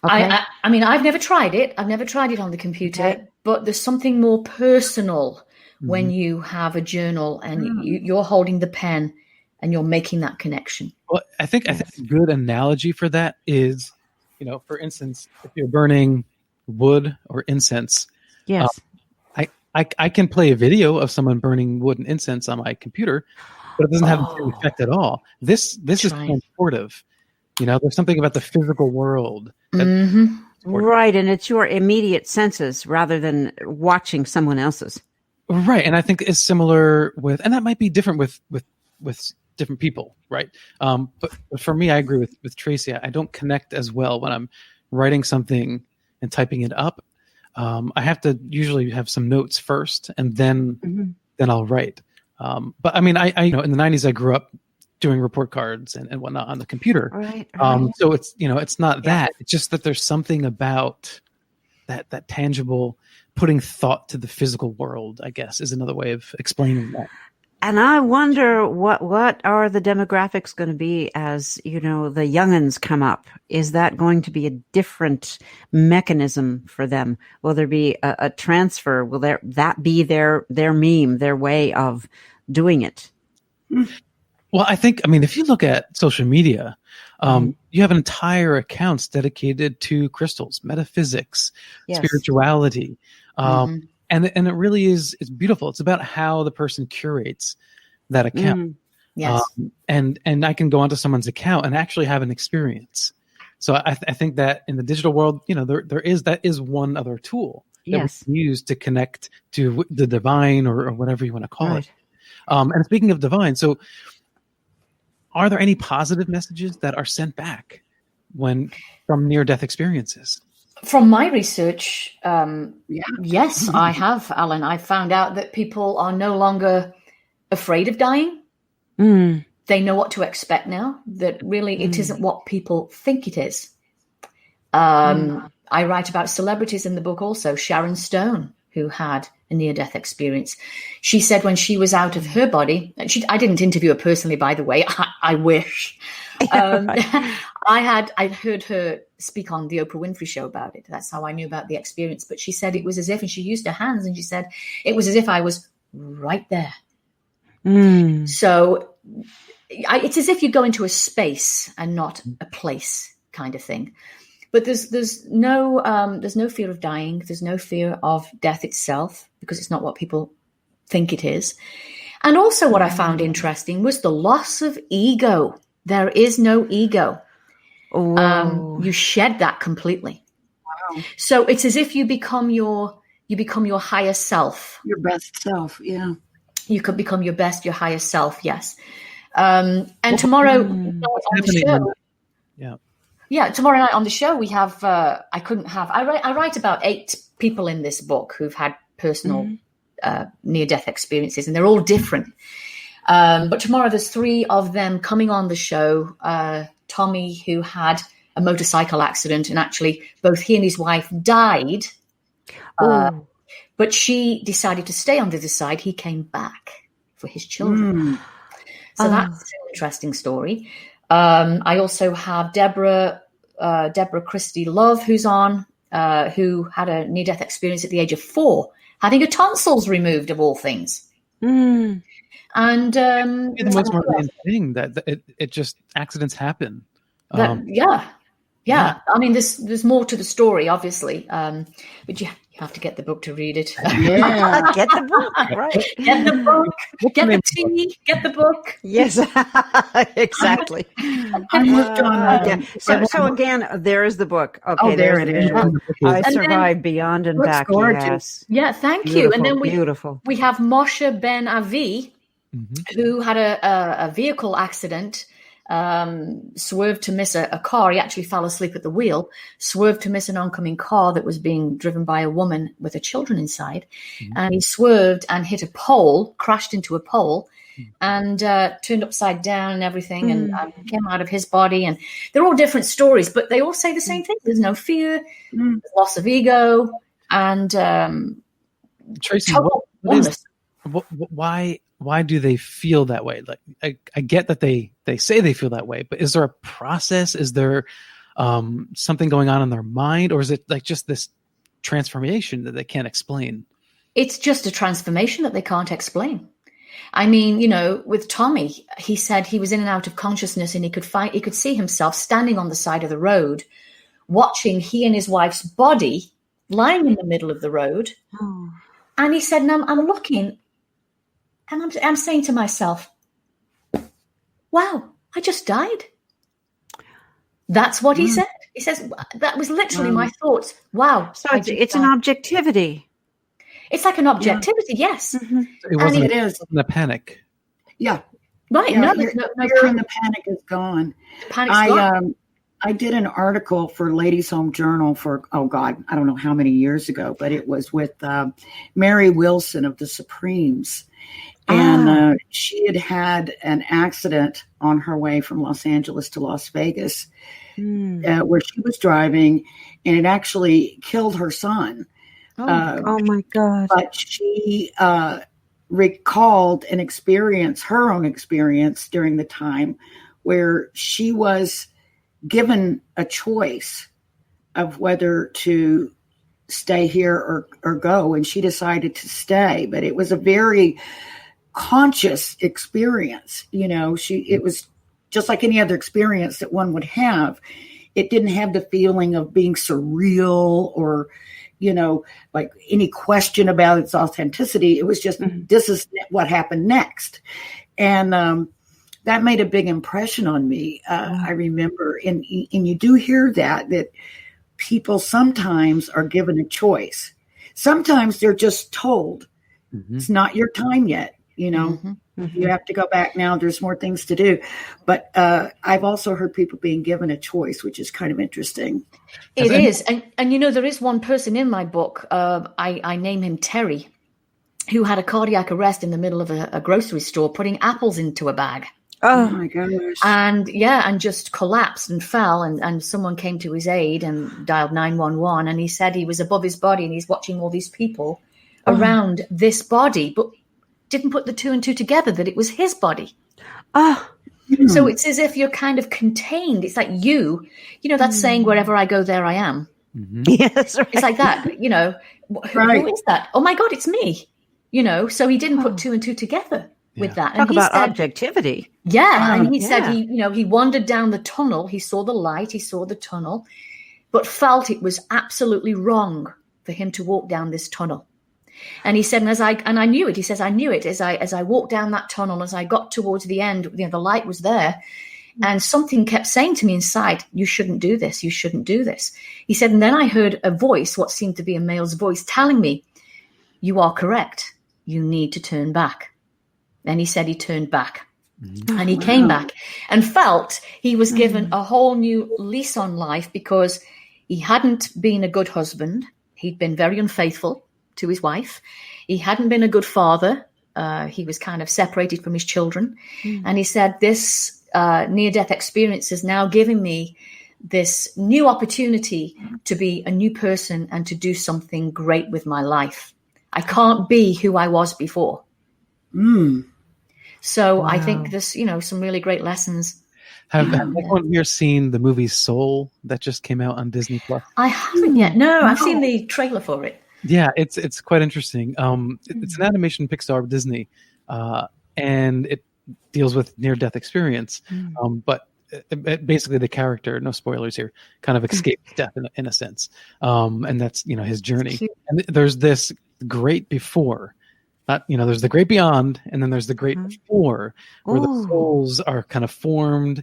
I mean, I've never tried it. I've never tried it on the computer, but there's something more personal when you have a journal and you're holding the pen and you're making that connection. Well, I think a good analogy for that is, for instance, if you're burning wood or incense. Yes. I can play a video of someone burning wood and incense on my computer, but it doesn't have the same effect at all. This is transportive. There's something about the physical world. Right, and it's your immediate senses rather than watching someone else's. Right, and I think it's similar with, and that might be different with different people, right? But for me, I agree with Tracie. I don't connect as well when I'm writing something and typing it up. I have to usually have some notes first, and then I'll write. But I mean, I in the 90s, I grew up doing report cards and whatnot on the computer. Right. So it's it's not that. It's just that there's something about that tangible, putting thought to the physical world, I guess, is another way of explaining that. And I wonder what are the demographics going to be as, the youngins come up? Is that going to be a different mechanism for them? Will there be a transfer? Will that be their meme, their way of doing it? Well, I think, if you look at social media, you have entire accounts dedicated to crystals, metaphysics, spirituality. And it really is, it's beautiful. It's about how the person curates that account. Yes. And I can go onto someone's account and actually have an experience. So I think that in the digital world, that is one other tool that we can use to connect to the divine or whatever you want to call it. And speaking of divine, so are there any positive messages that are sent back from near-death experiences? From my research, yes, I have, Alan. I found out that people are no longer afraid of dying. They know what to expect now, that really it isn't what people think it is. I write about celebrities in the book also. Sharon Stone, who had a near-death experience. She said when she was out of her body, I didn't interview her personally, by the way. I wish. I'd heard her speak on the Oprah Winfrey Show about it. That's how I knew about the experience. But she said it was as if, and she used her hands, and she said it was as if I was right there. So it's as if you go into a space and not a place, kind of thing. But there's no fear of dying. There's no fear of death itself, because it's not what people think it is. And also what I found interesting was the loss of ego. There is no ego. You shed that completely. Wow. So it's as if you become your higher self. Your best self, yeah. You could become your higher self, yes. And tomorrow on the show, tomorrow night on the show we have. I write about 8 people in this book who've had personal near-death experiences, and they're all different. But tomorrow there's 3 of them coming on the show. Tommy, who had a motorcycle accident, and actually both he and his wife died. But she decided to stay on the other side. He came back for his children. So that's an interesting story. I also have Deborah Christie Love, who's on, who had a near-death experience at the age of 4, having her tonsils removed, of all things. And the most mundane thing that it just accidents happen. Yeah. I mean, there's more to the story, obviously, but you have to get the book to read it. Yeah, get the book, right? Get the book. Get the tea. Get the book. Yes, exactly. I'm hooked on So again, there is the book. Okay, there it is. I Survived Beyond and Back. Gorgeous. Yes. Yeah, thank you. And then we have Moshe Ben Avi, who had a vehicle accident, swerved to miss a car. He actually fell asleep at the wheel, swerved to miss an oncoming car that was being driven by a woman with her children inside. And he swerved and hit a pole, crashed into a pole, and turned upside down and everything, and came out of his body. And they're all different stories, but they all say the same thing. There's no fear, there's loss of ego, and Tracie, why do they feel that way? Like I get that they say they feel that way, but is there a process? Is there something going on in their mind, or is it like just this transformation that they can't explain? It's just a transformation that they can't explain. I mean, with Tommy, he said he was in and out of consciousness, and he could see himself standing on the side of the road, watching he and his wife's body lying in the middle of the road. And he said, and I'm looking, and I'm saying to myself, wow, I just died. That's what he said. He says, that was literally my thoughts. Wow. So it's an objectivity. It's like an objectivity, yes. Mm-hmm. It wasn't, it is a panic. Yeah. Right. Yeah, no, and the panic is gone. Panic's gone. I did an article for Ladies Home Journal for, I don't know how many years ago, but it was with Mary Wilson of the Supremes. And she had an accident on her way from Los Angeles to Las Vegas where she was driving, and it actually killed her son. Oh my God. But she recalled her own experience during the time where she was given a choice of whether to stay here or go, and she decided to stay. But it was a very conscious experience. It was just like any other experience that one would have. It didn't have the feeling of being surreal or, like any question about its authenticity. It was just, this is what happened next. And that made a big impression on me. I remember, and you do hear that people sometimes are given a choice. Sometimes they're just told, it's not your time yet. You have to go back now. There's more things to do. But I've also heard people being given a choice, which is kind of interesting. It is. And there is one person in my book, I name him Terry, who had a cardiac arrest in the middle of a grocery store, putting apples into a bag. Oh my gosh. And just collapsed and fell. And someone came to his aid and dialed 911. And he said he was above his body and he's watching all these people around this body, but didn't put the two and two together that it was his body. So it's as if you're kind of contained. It's like that saying, wherever I go, there I am. Yes, right. It's like that, who is that? Oh my God, it's me. So he didn't put two and two together with that. And Talk about objectivity. Yeah. And he said he wandered down the tunnel. He saw the light, he saw the tunnel, but felt it was absolutely wrong for him to walk down this tunnel. And he said, and I knew it. He says, I knew it as I walked down that tunnel, as I got towards the end, the light was there. And something kept saying to me inside, you shouldn't do this. You shouldn't do this. He said, and then I heard a voice, what seemed to be a male's voice, telling me, you are correct. You need to turn back. And he said he turned back. And he came back and felt he was given a whole new lease on life because he hadn't been a good husband. He'd been very unfaithful to his wife. He hadn't been a good father. He was kind of separated from his children. And he said, this near-death experience is now giving me this new opportunity to be a new person and to do something great with my life. I can't be who I was before. So I think there's, some really great lessons. Have anyone here seen the movie Soul that just came out on Disney Plus? I haven't yet. No, I've seen the trailer for it. Yeah, it's quite interesting. It's an animation Pixar Disney, and it deals with near-death experience. But basically, the character, no spoilers here, kind of escapes death in a sense, and that's his journey. And there's this great before, there's the great beyond, and then there's the great before, where the souls are kind of formed,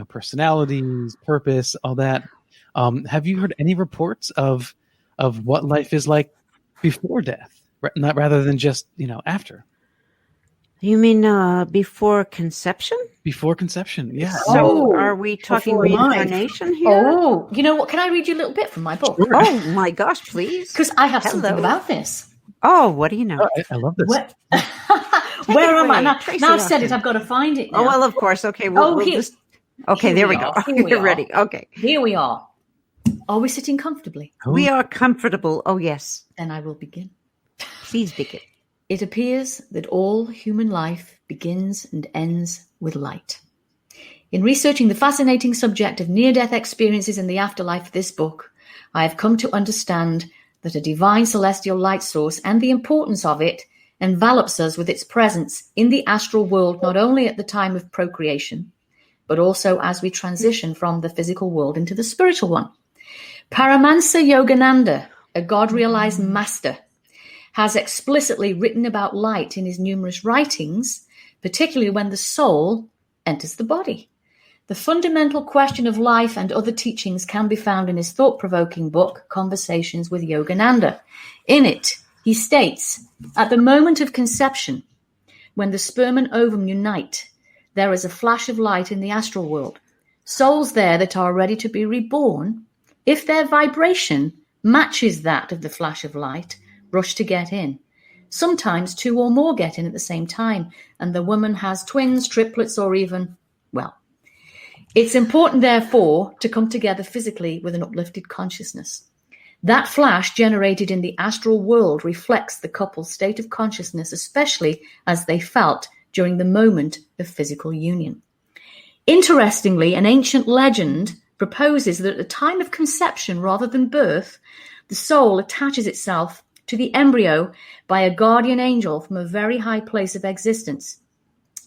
personalities, purpose, all that. Have you heard any reports of what life is like before death, not rather than just after? You mean before conception? Before conception, yeah. So are we talking reincarnation here? Oh, you know what? Can I read you a little bit from my book? Sure. Oh my gosh, please! Because I have something about this. Oh, what do you know? I love this. Where am I now? Now I've said it. I've got to find it now. Oh well, of course. Okay. There we go. We're ready. Okay. Here we are. Are we sitting comfortably? We are comfortable. Oh, yes. Then I will begin. Please begin. It appears that all human life begins and ends with light. In researching the fascinating subject of near-death experiences in the afterlife of this book, I have come to understand that a divine celestial light source and the importance of it envelops us with its presence in the astral world, not only at the time of procreation, but also as we transition from the physical world into the spiritual one. Paramahansa Yogananda, a God-realized master, has explicitly written about light in his numerous writings, particularly when the soul enters the body. The fundamental question of life and other teachings can be found in his thought-provoking book, Conversations with Yogananda. In it, he states, at the moment of conception, when the sperm and ovum unite, there is a flash of light in the astral world. Souls there that are ready to be reborn, if their vibration matches that of the flash of light, rush to get in. Sometimes 2 or more get in at the same time, and the woman has twins, triplets, or even, well, it's important, therefore, to come together physically with an uplifted consciousness. That flash generated in the astral world reflects the couple's state of consciousness, especially as they felt during the moment of physical union. Interestingly, an ancient legend proposes that at the time of conception, rather than birth, the soul attaches itself to the embryo by a guardian angel from a very high place of existence.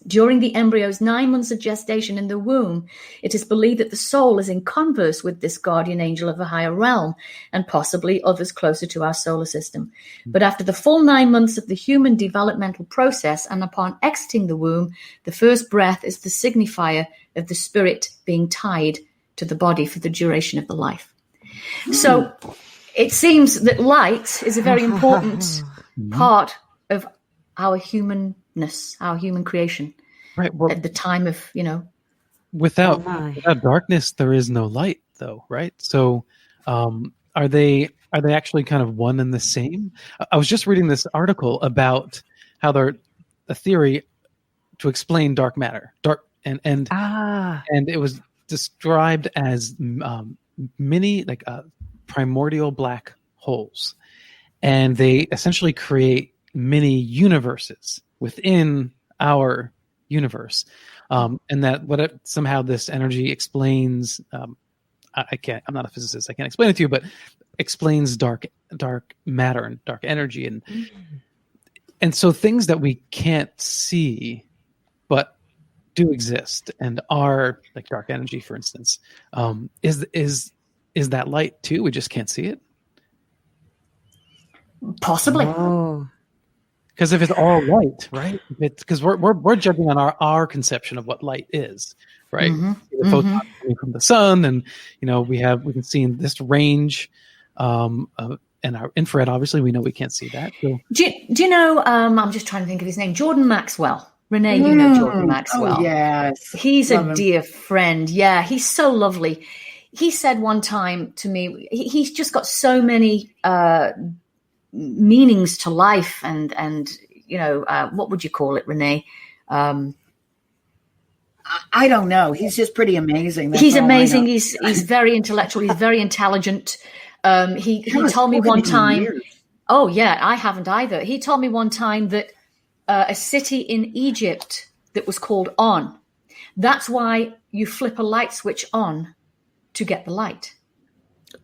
During the embryo's 9 months of gestation in the womb, it is believed that the soul is in converse with this guardian angel of a higher realm, and possibly others closer to our solar system. But after the full 9 months of the human developmental process, and upon exiting the womb, the first breath is the signifier of the spirit being tied to the body for the duration of the life. So it seems that light is a very important part of our humanness, our human creation. Right. Well, at the time of, without darkness, there is no light, though, right? So, are they actually kind of one and the same? I was just reading this article about how they're a theory to explain dark matter, and it was described as mini primordial black holes, and they essentially create mini universes within our universe, and that somehow this energy explains. I'm not a physicist. I can't explain it to you, but explains dark matter and dark energy, and so things that we can't see, but do exist and are like dark energy, for instance. Is that light too? We just can't see it. Possibly. Oh. Because if it's all light, right? Because we're judging on our conception of what light is, right? Mm-hmm. The photons coming from the sun, and we can see in this range, and our infrared. Obviously, we know we can't see that. So. Do you know? I'm just trying to think of his name. Jordan Maxwell. Rene, you know Jordan Maxwell. Oh yes, he's a dear friend. Yeah, he's so lovely. He said one time to me, he's just got so many meanings to life, and what would you call it, Rene? I don't know. He's just pretty amazing. He's amazing. He's very intellectual. He's very intelligent. He told me one time. Oh yeah, I haven't either. He told me one time that a city in Egypt that was called On. That's why you flip a light switch on to get the light.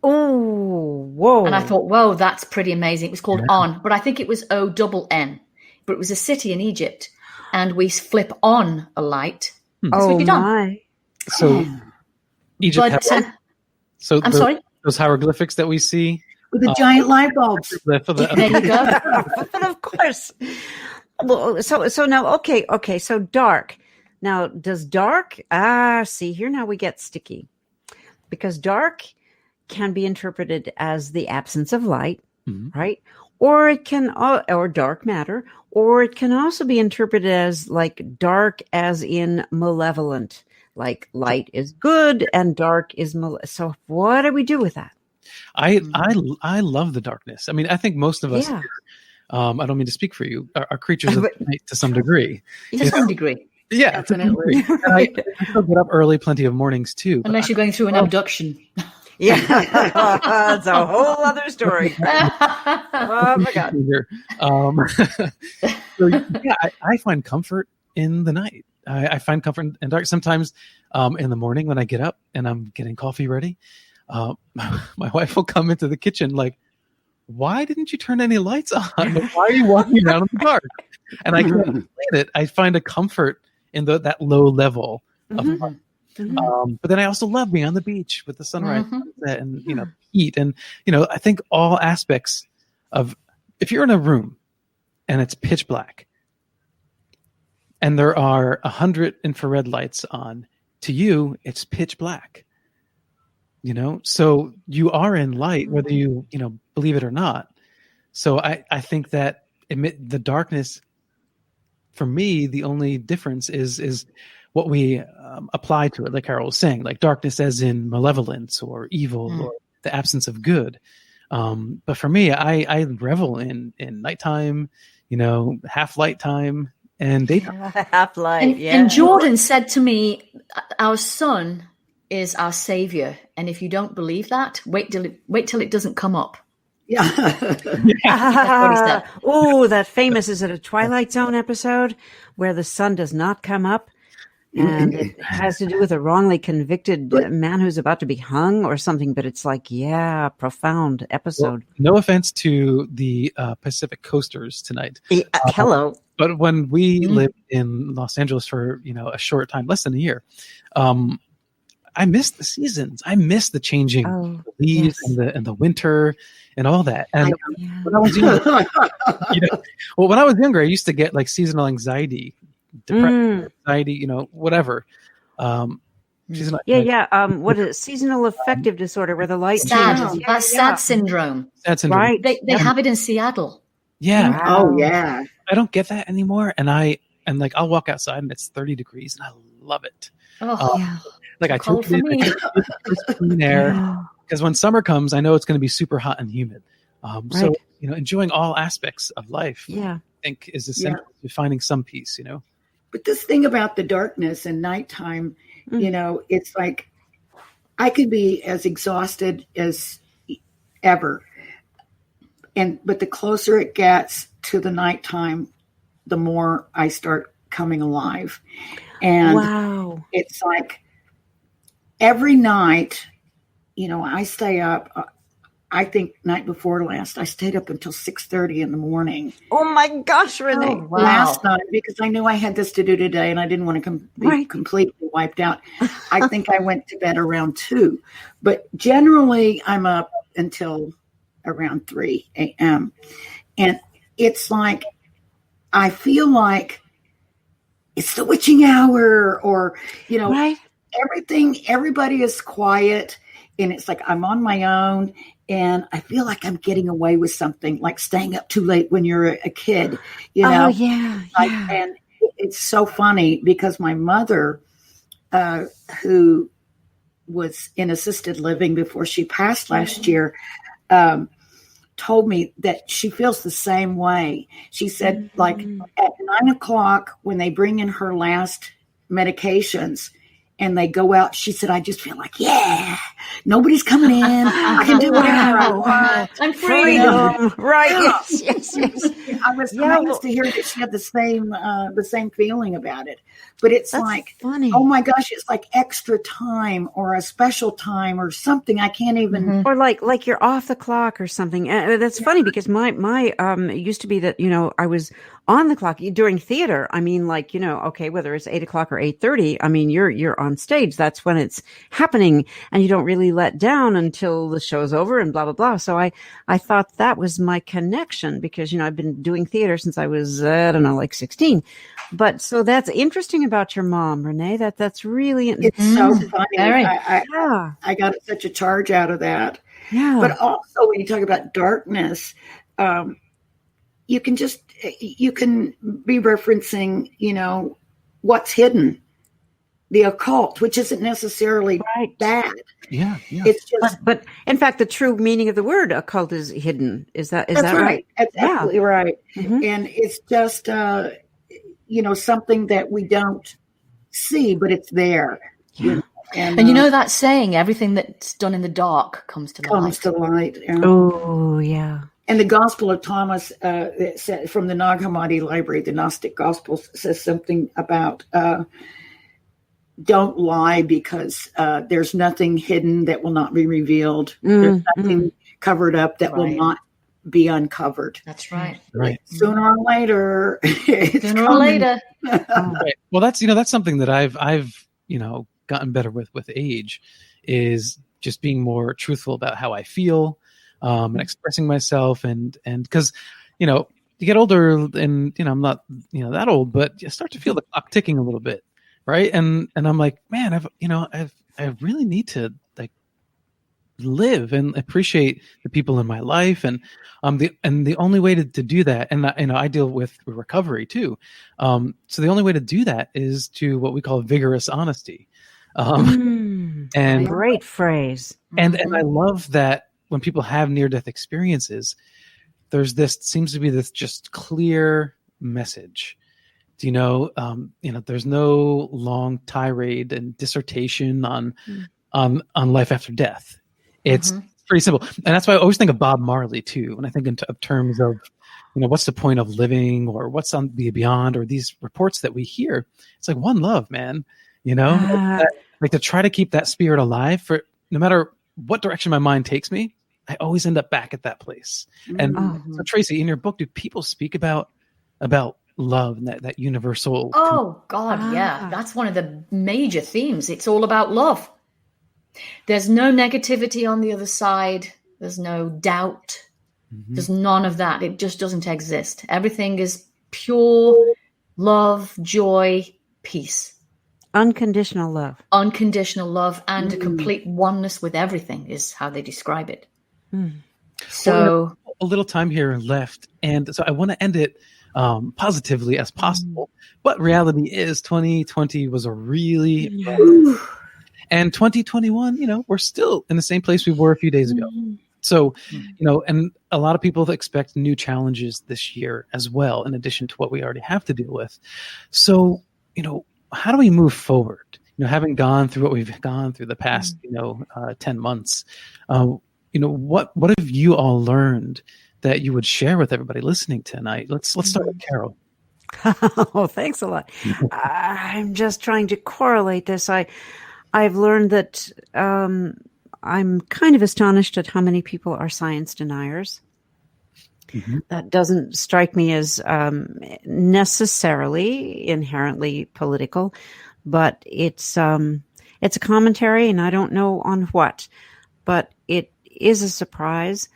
Oh, whoa. And I thought, whoa, that's pretty amazing. It was called On, but I think it was O-double-N. But it was a city in Egypt, and we flip on a light. Oh, my. So Egypt I'm sorry? Those hieroglyphics that we see. With the giant light bulbs. There you go. But of course. Well, so now, okay, so dark. Now, does dark, see, here now we get sticky. Because dark can be interpreted as the absence of light, right? Or it can, or dark matter, or it can also be interpreted as like dark as in malevolent, like light is good and dark is so what do we do with that? I love the darkness. I mean, I think most of us here, I don't mean to speak for you, are creatures of the night to some degree. To some degree. Yeah, definitely. I still get up early, plenty of mornings too. Unless you're going through an abduction. Yeah, that's a whole other story. Oh my God. So, yeah, I find comfort in the night. I find comfort in dark. Sometimes in the morning when I get up and I'm getting coffee ready, my wife will come into the kitchen like, why didn't you turn any lights on? Why are you walking around in the dark? And I can't explain it. I find a comfort in that low level of light. But then I also love being on the beach with the sunrise sunset and heat, and I think all aspects of if you're in a room and it's pitch black and there are 100 infrared lights on, to you, it's pitch black. So you are in light, whether you believe it or not. So I think that the darkness, for me, the only difference is what we apply to it, like Carole was saying, like darkness as in malevolence or evil or the absence of good. But for me, I revel in nighttime, half light time and daytime. Half light, And Jordan said to me, our sun is our savior. And if you don't believe that, wait till it doesn't come up. Yeah. Oh, that famous, is it a Twilight Zone episode where the sun does not come up? And it has to do with a wrongly convicted man who's about to be hung or something. But it's like, profound episode. Well, no offense to the Pacific Coasters tonight. Hello. But when we lived in Los Angeles for, a short time, less than a year, I missed the seasons. I missed the changing leaves and the winter and all that. And when I was younger, when I was younger, I used to get like seasonal anxiety, depression, anxiety, whatever. What is it? Seasonal affective disorder, where the light changes. That's SAD syndrome. SAD syndrome. Right. They have it in Seattle. Yeah. Wow. Oh yeah. I don't get that anymore. And I'll walk outside and it's 30 degrees and I love it. Like I took clean air, because when summer comes, I know it's going to be super hot and humid. So enjoying all aspects of life, I think, is essential to finding some peace. But this thing about the darkness and nighttime, it's like I could be as exhausted as ever, but the closer it gets to the nighttime, the more I start coming alive, and it's like. Every night, I stay up. I think night before last, I stayed up until 6:30 in the morning. Oh my gosh, Rene! Wow. Last night, because I knew I had this to do today, and I didn't want to be completely wiped out. I think I went to bed around 2, but generally I'm up until around 3 a.m. And it's like I feel like it's the witching hour, or everybody is quiet, and it's like I'm on my own, and I feel like I'm getting away with something, like staying up too late when you're a kid, and it's so funny because my mother, who was in assisted living before she passed last year, told me that she feels the same way. She said, like at 9:00 when they bring in her last medications, and they go out, she said, I just feel like, nobody's coming in. I can do whatever I want. I'm freedom. Right. Yes. I was amazed to hear that she had the same feeling about it. But it's funny. Oh my gosh, it's like extra time or a special time or something. I can't even. Or like you're off the clock or something. That's funny because my it used to be that, I was on the clock during theater. I mean, whether it's 8:00 or 8:30, I mean, you're on stage. That's when it's happening, and you don't really let down until the show's over and blah, blah, blah. So I thought that was my connection because, I've been doing theater since I was, 16. But so that's interesting about your mom, Rene. That's really, it's so funny. I got such a charge out of that. Yeah. But also when you talk about darkness, you can be referencing, what's hidden, the occult, which isn't necessarily bad. Yeah. It's just, but in fact, the true meaning of the word occult is hidden. Is that right? That's absolutely right. Mm-hmm. And it's just, something that we don't see, but it's there. Yeah. And that saying, everything that's done in the dark comes to light. Yeah. Oh, yeah. And the Gospel of Thomas, from the Nag Hammadi library, the Gnostic Gospel, says something about don't lie because there's nothing hidden that will not be revealed. There's nothing covered up that will not be uncovered. That's right. Right. Sooner or later. Sooner or later. Right. Well, that's something that I've gotten better with age, is just being more truthful about how I feel. And expressing myself, and because you get older, and I'm not that old, but you start to feel the clock ticking a little bit, right? And I'm like, man, I really need to like live and appreciate the people in my life, and the only way to do that, and I deal with recovery too, so the only way to do that is to what we call vigorous honesty, and great phrase, and I love that when people have near-death experiences, seems to be this just clear message. There's no long tirade and dissertation on life after death. It's pretty simple. And that's why I always think of Bob Marley too. When I think in terms of, what's the point of living, or what's on the beyond, or these reports that we hear, it's like one love, man, like to try to keep that spirit alive for no matter what direction my mind takes me. I always end up back at that place. And so Tracie, in your book, do people speak about love and that universal? Oh God, yeah. That's one of the major themes. It's all about love. There's no negativity on the other side. There's no doubt. There's none of that. It just doesn't exist. Everything is pure love, joy, peace. Unconditional love. Unconditional love and a complete oneness with everything is how they describe it. So a little time here left, and so I want to end it positively as possible. But reality is 2020 was a really and 2021, we're still in the same place we were a few days ago. So, and a lot of people expect new challenges this year as well, in addition to what we already have to deal with. So, how do we move forward? Having gone through what we've gone through the past, 10 months, what have you all learned that you would share with everybody listening tonight? Let's start with Carole. Oh, thanks a lot. I'm just trying to correlate this. I've learned that I'm kind of astonished at how many people are science deniers. That doesn't strike me as necessarily inherently political, but it's a commentary, and I don't know on what, but it is a surprise.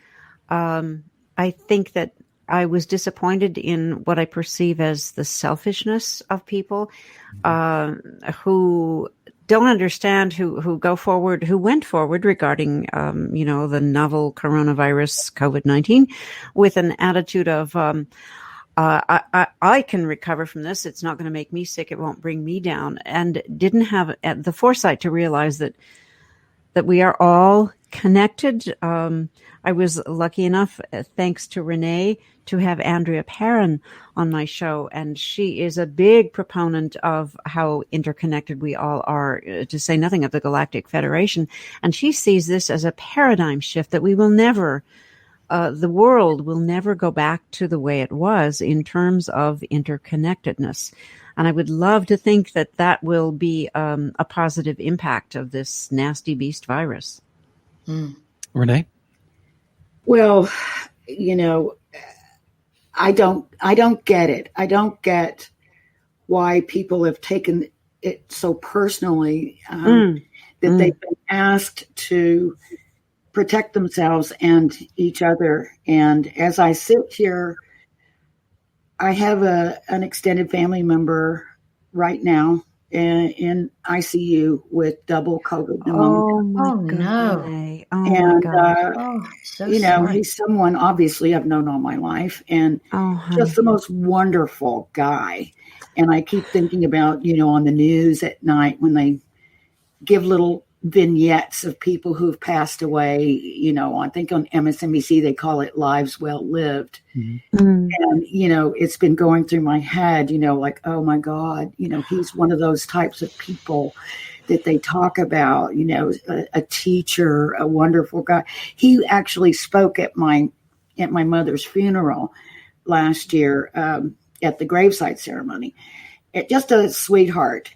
I think that I was disappointed in what I perceive as the selfishness of people who don't understand, who go forward, who went forward regarding, the novel coronavirus, COVID-19, with an attitude of, I can recover from this. It's not going to make me sick. It won't bring me down. And didn't have the foresight to realize that we are all connected. I was lucky enough, thanks to Rene, to have Andrea Perrin on my show, and she is a big proponent of how interconnected we all are, to say nothing of the Galactic Federation. And she sees this as a paradigm shift that we will never, the world will never go back to the way it was in terms of interconnectedness. And I would love to think that will be a positive impact of this nasty beast virus. Rene? Well, I don't get it. I don't get why people have taken it so personally that they've been asked to protect themselves and each other. And as I sit here, I have an extended family member right now in ICU with double COVID pneumonia. Oh no! And he's someone obviously I've known all my life, and just the most wonderful guy. And I keep thinking about on the news at night when they give little vignettes of people who've passed away. I think on MSNBC they call it lives well lived. And it's been going through my head, like, oh my God, he's one of those types of people that they talk about, a teacher, a wonderful guy. He actually spoke at my mother's funeral last year at the graveside ceremony. Just a sweetheart.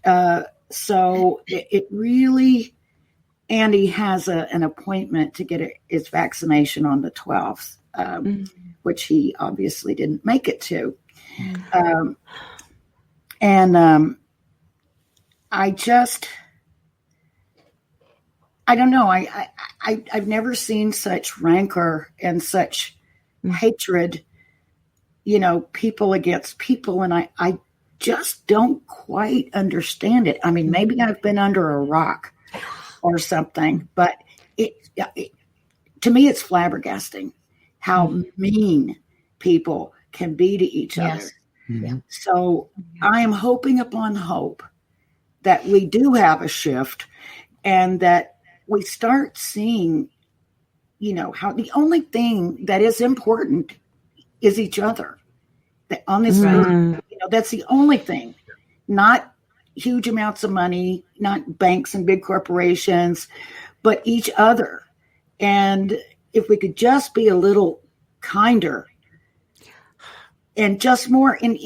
So it really, Andy has an appointment to get his vaccination on the 12th, which he obviously didn't make it to. I don't know. I've never seen such rancor and such hatred people against people. And I just don't quite understand it. I mean, maybe I've been under a rock or something, but to me, it's flabbergasting how mean people can be to each other. Yeah. So I am hoping upon hope that we do have a shift and that we start seeing, how the only thing that is important is each other. That on this earth, that's the only thing, not huge amounts of money, not banks and big corporations, but each other. And if we could just be a little kinder and just more, and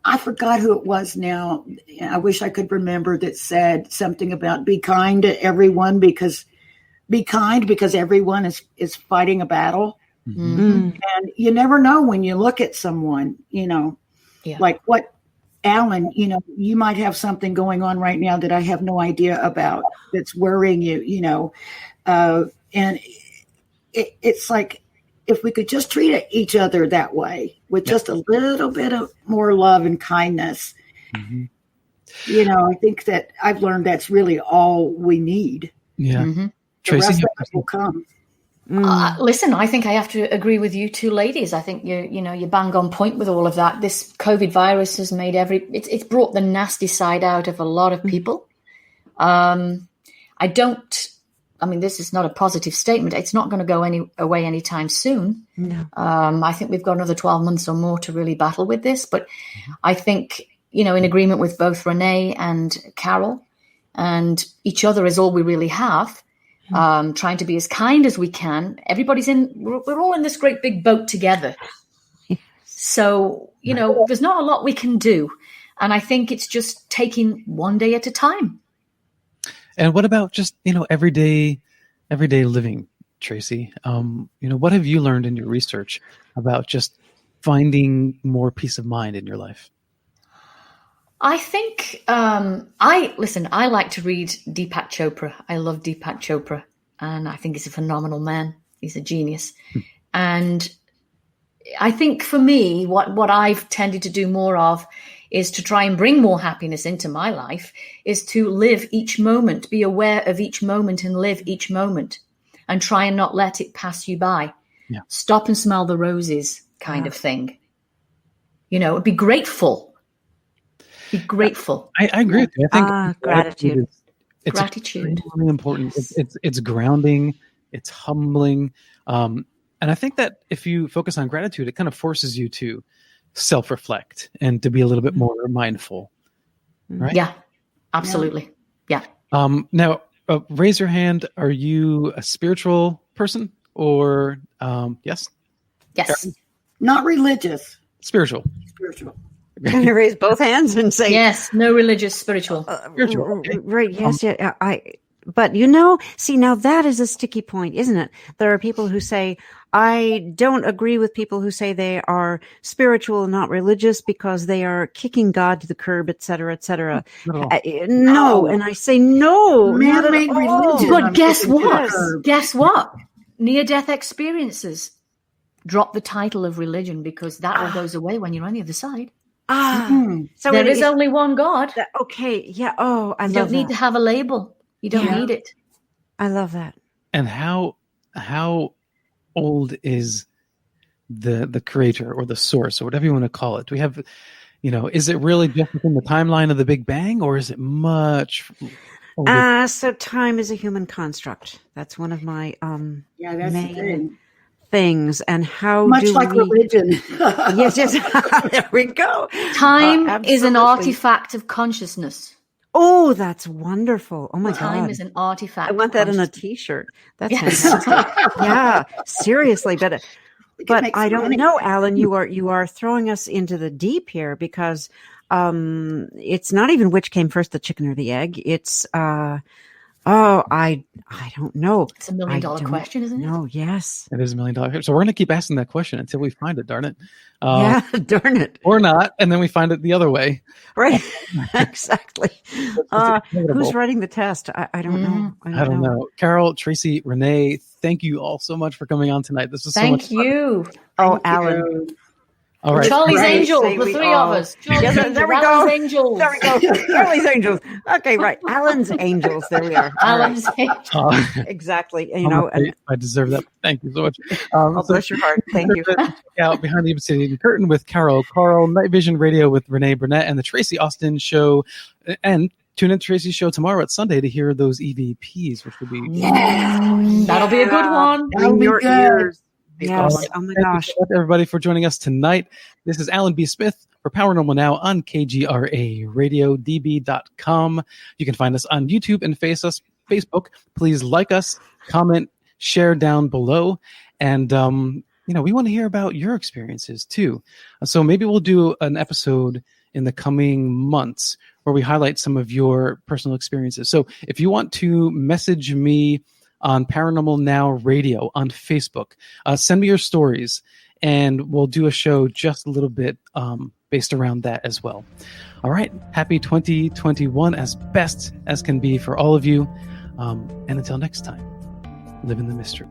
I forgot who it was now. I wish I could remember that said something about be kind to everyone because everyone is fighting a battle. And you never know when you look at someone, like what Alan, you might have something going on right now that I have no idea about that's worrying you, and it's like, if we could just treat each other that way with just a little bit of more love and kindness, I think that I've learned that's really all we need. Yeah. The Tracie, rest of it will come. Listen, I think I have to agree with you two ladies. I think you bang on point with all of that. This COVID virus has made it's brought the nasty side out of a lot of people. This is not a positive statement. It's not going to go away anytime soon. No. I think we've got another 12 months or more to really battle with this. But I think, in agreement with both Rene and Carole, and each other is all we really have. Trying to be as kind as we can. We're all in this great big boat together. So, there's not a lot we can do. And I think it's just taking one day at a time. And what about just, everyday living, Tracie? What have you learned in your research about just finding more peace of mind in your life? I think I like to read Deepak Chopra. I love Deepak Chopra, and I think he's a phenomenal man. He's a genius. And I think for me, what I've tended to do more of is to try and bring more happiness into my life, is to live each moment, be aware of each moment and live each moment and try and not let it pass you by. Yeah. Stop and smell the roses kind of thing. Be grateful. Be grateful. I agree with you. I think gratitude. It's gratitude. really important. It's grounding. It's humbling. And I think that if you focus on gratitude, it kind of forces you to self-reflect and to be a little bit more mindful. Right? Yeah, absolutely. Yeah. Now, raise your hand. Are you a spiritual person or yes? Yes. Not religious. Spiritual. Can you raise both hands and say yes? No religious, spiritual. Spiritual. Okay. Right. Yes. But see, now that is a sticky point, isn't it? There are people who say, I don't agree with people who say they are spiritual and not religious because they are kicking God to the curb, et cetera, et cetera. No. And I say, no. Man-made religion. But guess what? Guess what? Near-death experiences drop the title of religion because that all goes away when you're on the other side. So there is only one God. Okay. Yeah. Oh, I love that. You don't need to have a label. You don't need it. I love that. And how old is the creator or the source or whatever you want to call it? Do we have, is it really just within the timeline of the Big Bang or is it much older? So time is a human construct. That's one of my that's main things. And how much like religion. Yes. There we go. Time is an artifact of consciousness. Oh, that's wonderful. Oh my God. Time is an artifact. I want that in a t-shirt. That's fantastic. Yeah, seriously. But I don't know, Alan, you are throwing us into the deep here because it's not even which came first, the chicken or the egg. It's I don't know. It's $1 million question, isn't it? No, yes. It is $1 million question. So we're going to keep asking that question until we find it, darn it. Darn it. Or not, and then we find it the other way. Right. Exactly. Who's writing the test? I don't know. I don't know. Carole, Tracie, Rene, thank you all so much for coming on tonight. This was so much fun. Thank you. Oh, Alan. All right. Charlie's Right. Angels, Say the we three all- of us. Charlie's Yes, Angels, there we go. Alan's Angels. There we go. Charlie's Angels. Okay, right. Alan's Angels. There we are. All right. Alan's Angels. Exactly. You I'm know, afraid and I deserve that. Thank you so much. oh, So bless your heart. Thank you. check out Behind the Obsidian Curtain with Carole Carle, Nightvision Radio with Rene, Barnett, and the Tracie Austin Show. And tune in to Tracie's show tomorrow at Sunday to hear those EVPs, which will be That'll be a good one. That'll In be your good. ears. Yes. All right. Oh my Thank gosh. you so much, everybody, for joining us tonight. This is Alan B. Smith for Paranormal Now on KGRA Radio, db.com. You can find us on YouTube and Facebook. Please like us, comment, share down below. And, we want to hear about your experiences too. So maybe we'll do an episode in the coming months where we highlight some of your personal experiences. So if you want to message me on Paranormal Now Radio on Facebook, send me your stories, and we'll do a show just a little bit based around that as well. All right. Happy 2021 as best as can be for all of you. And until next time, live in the mystery.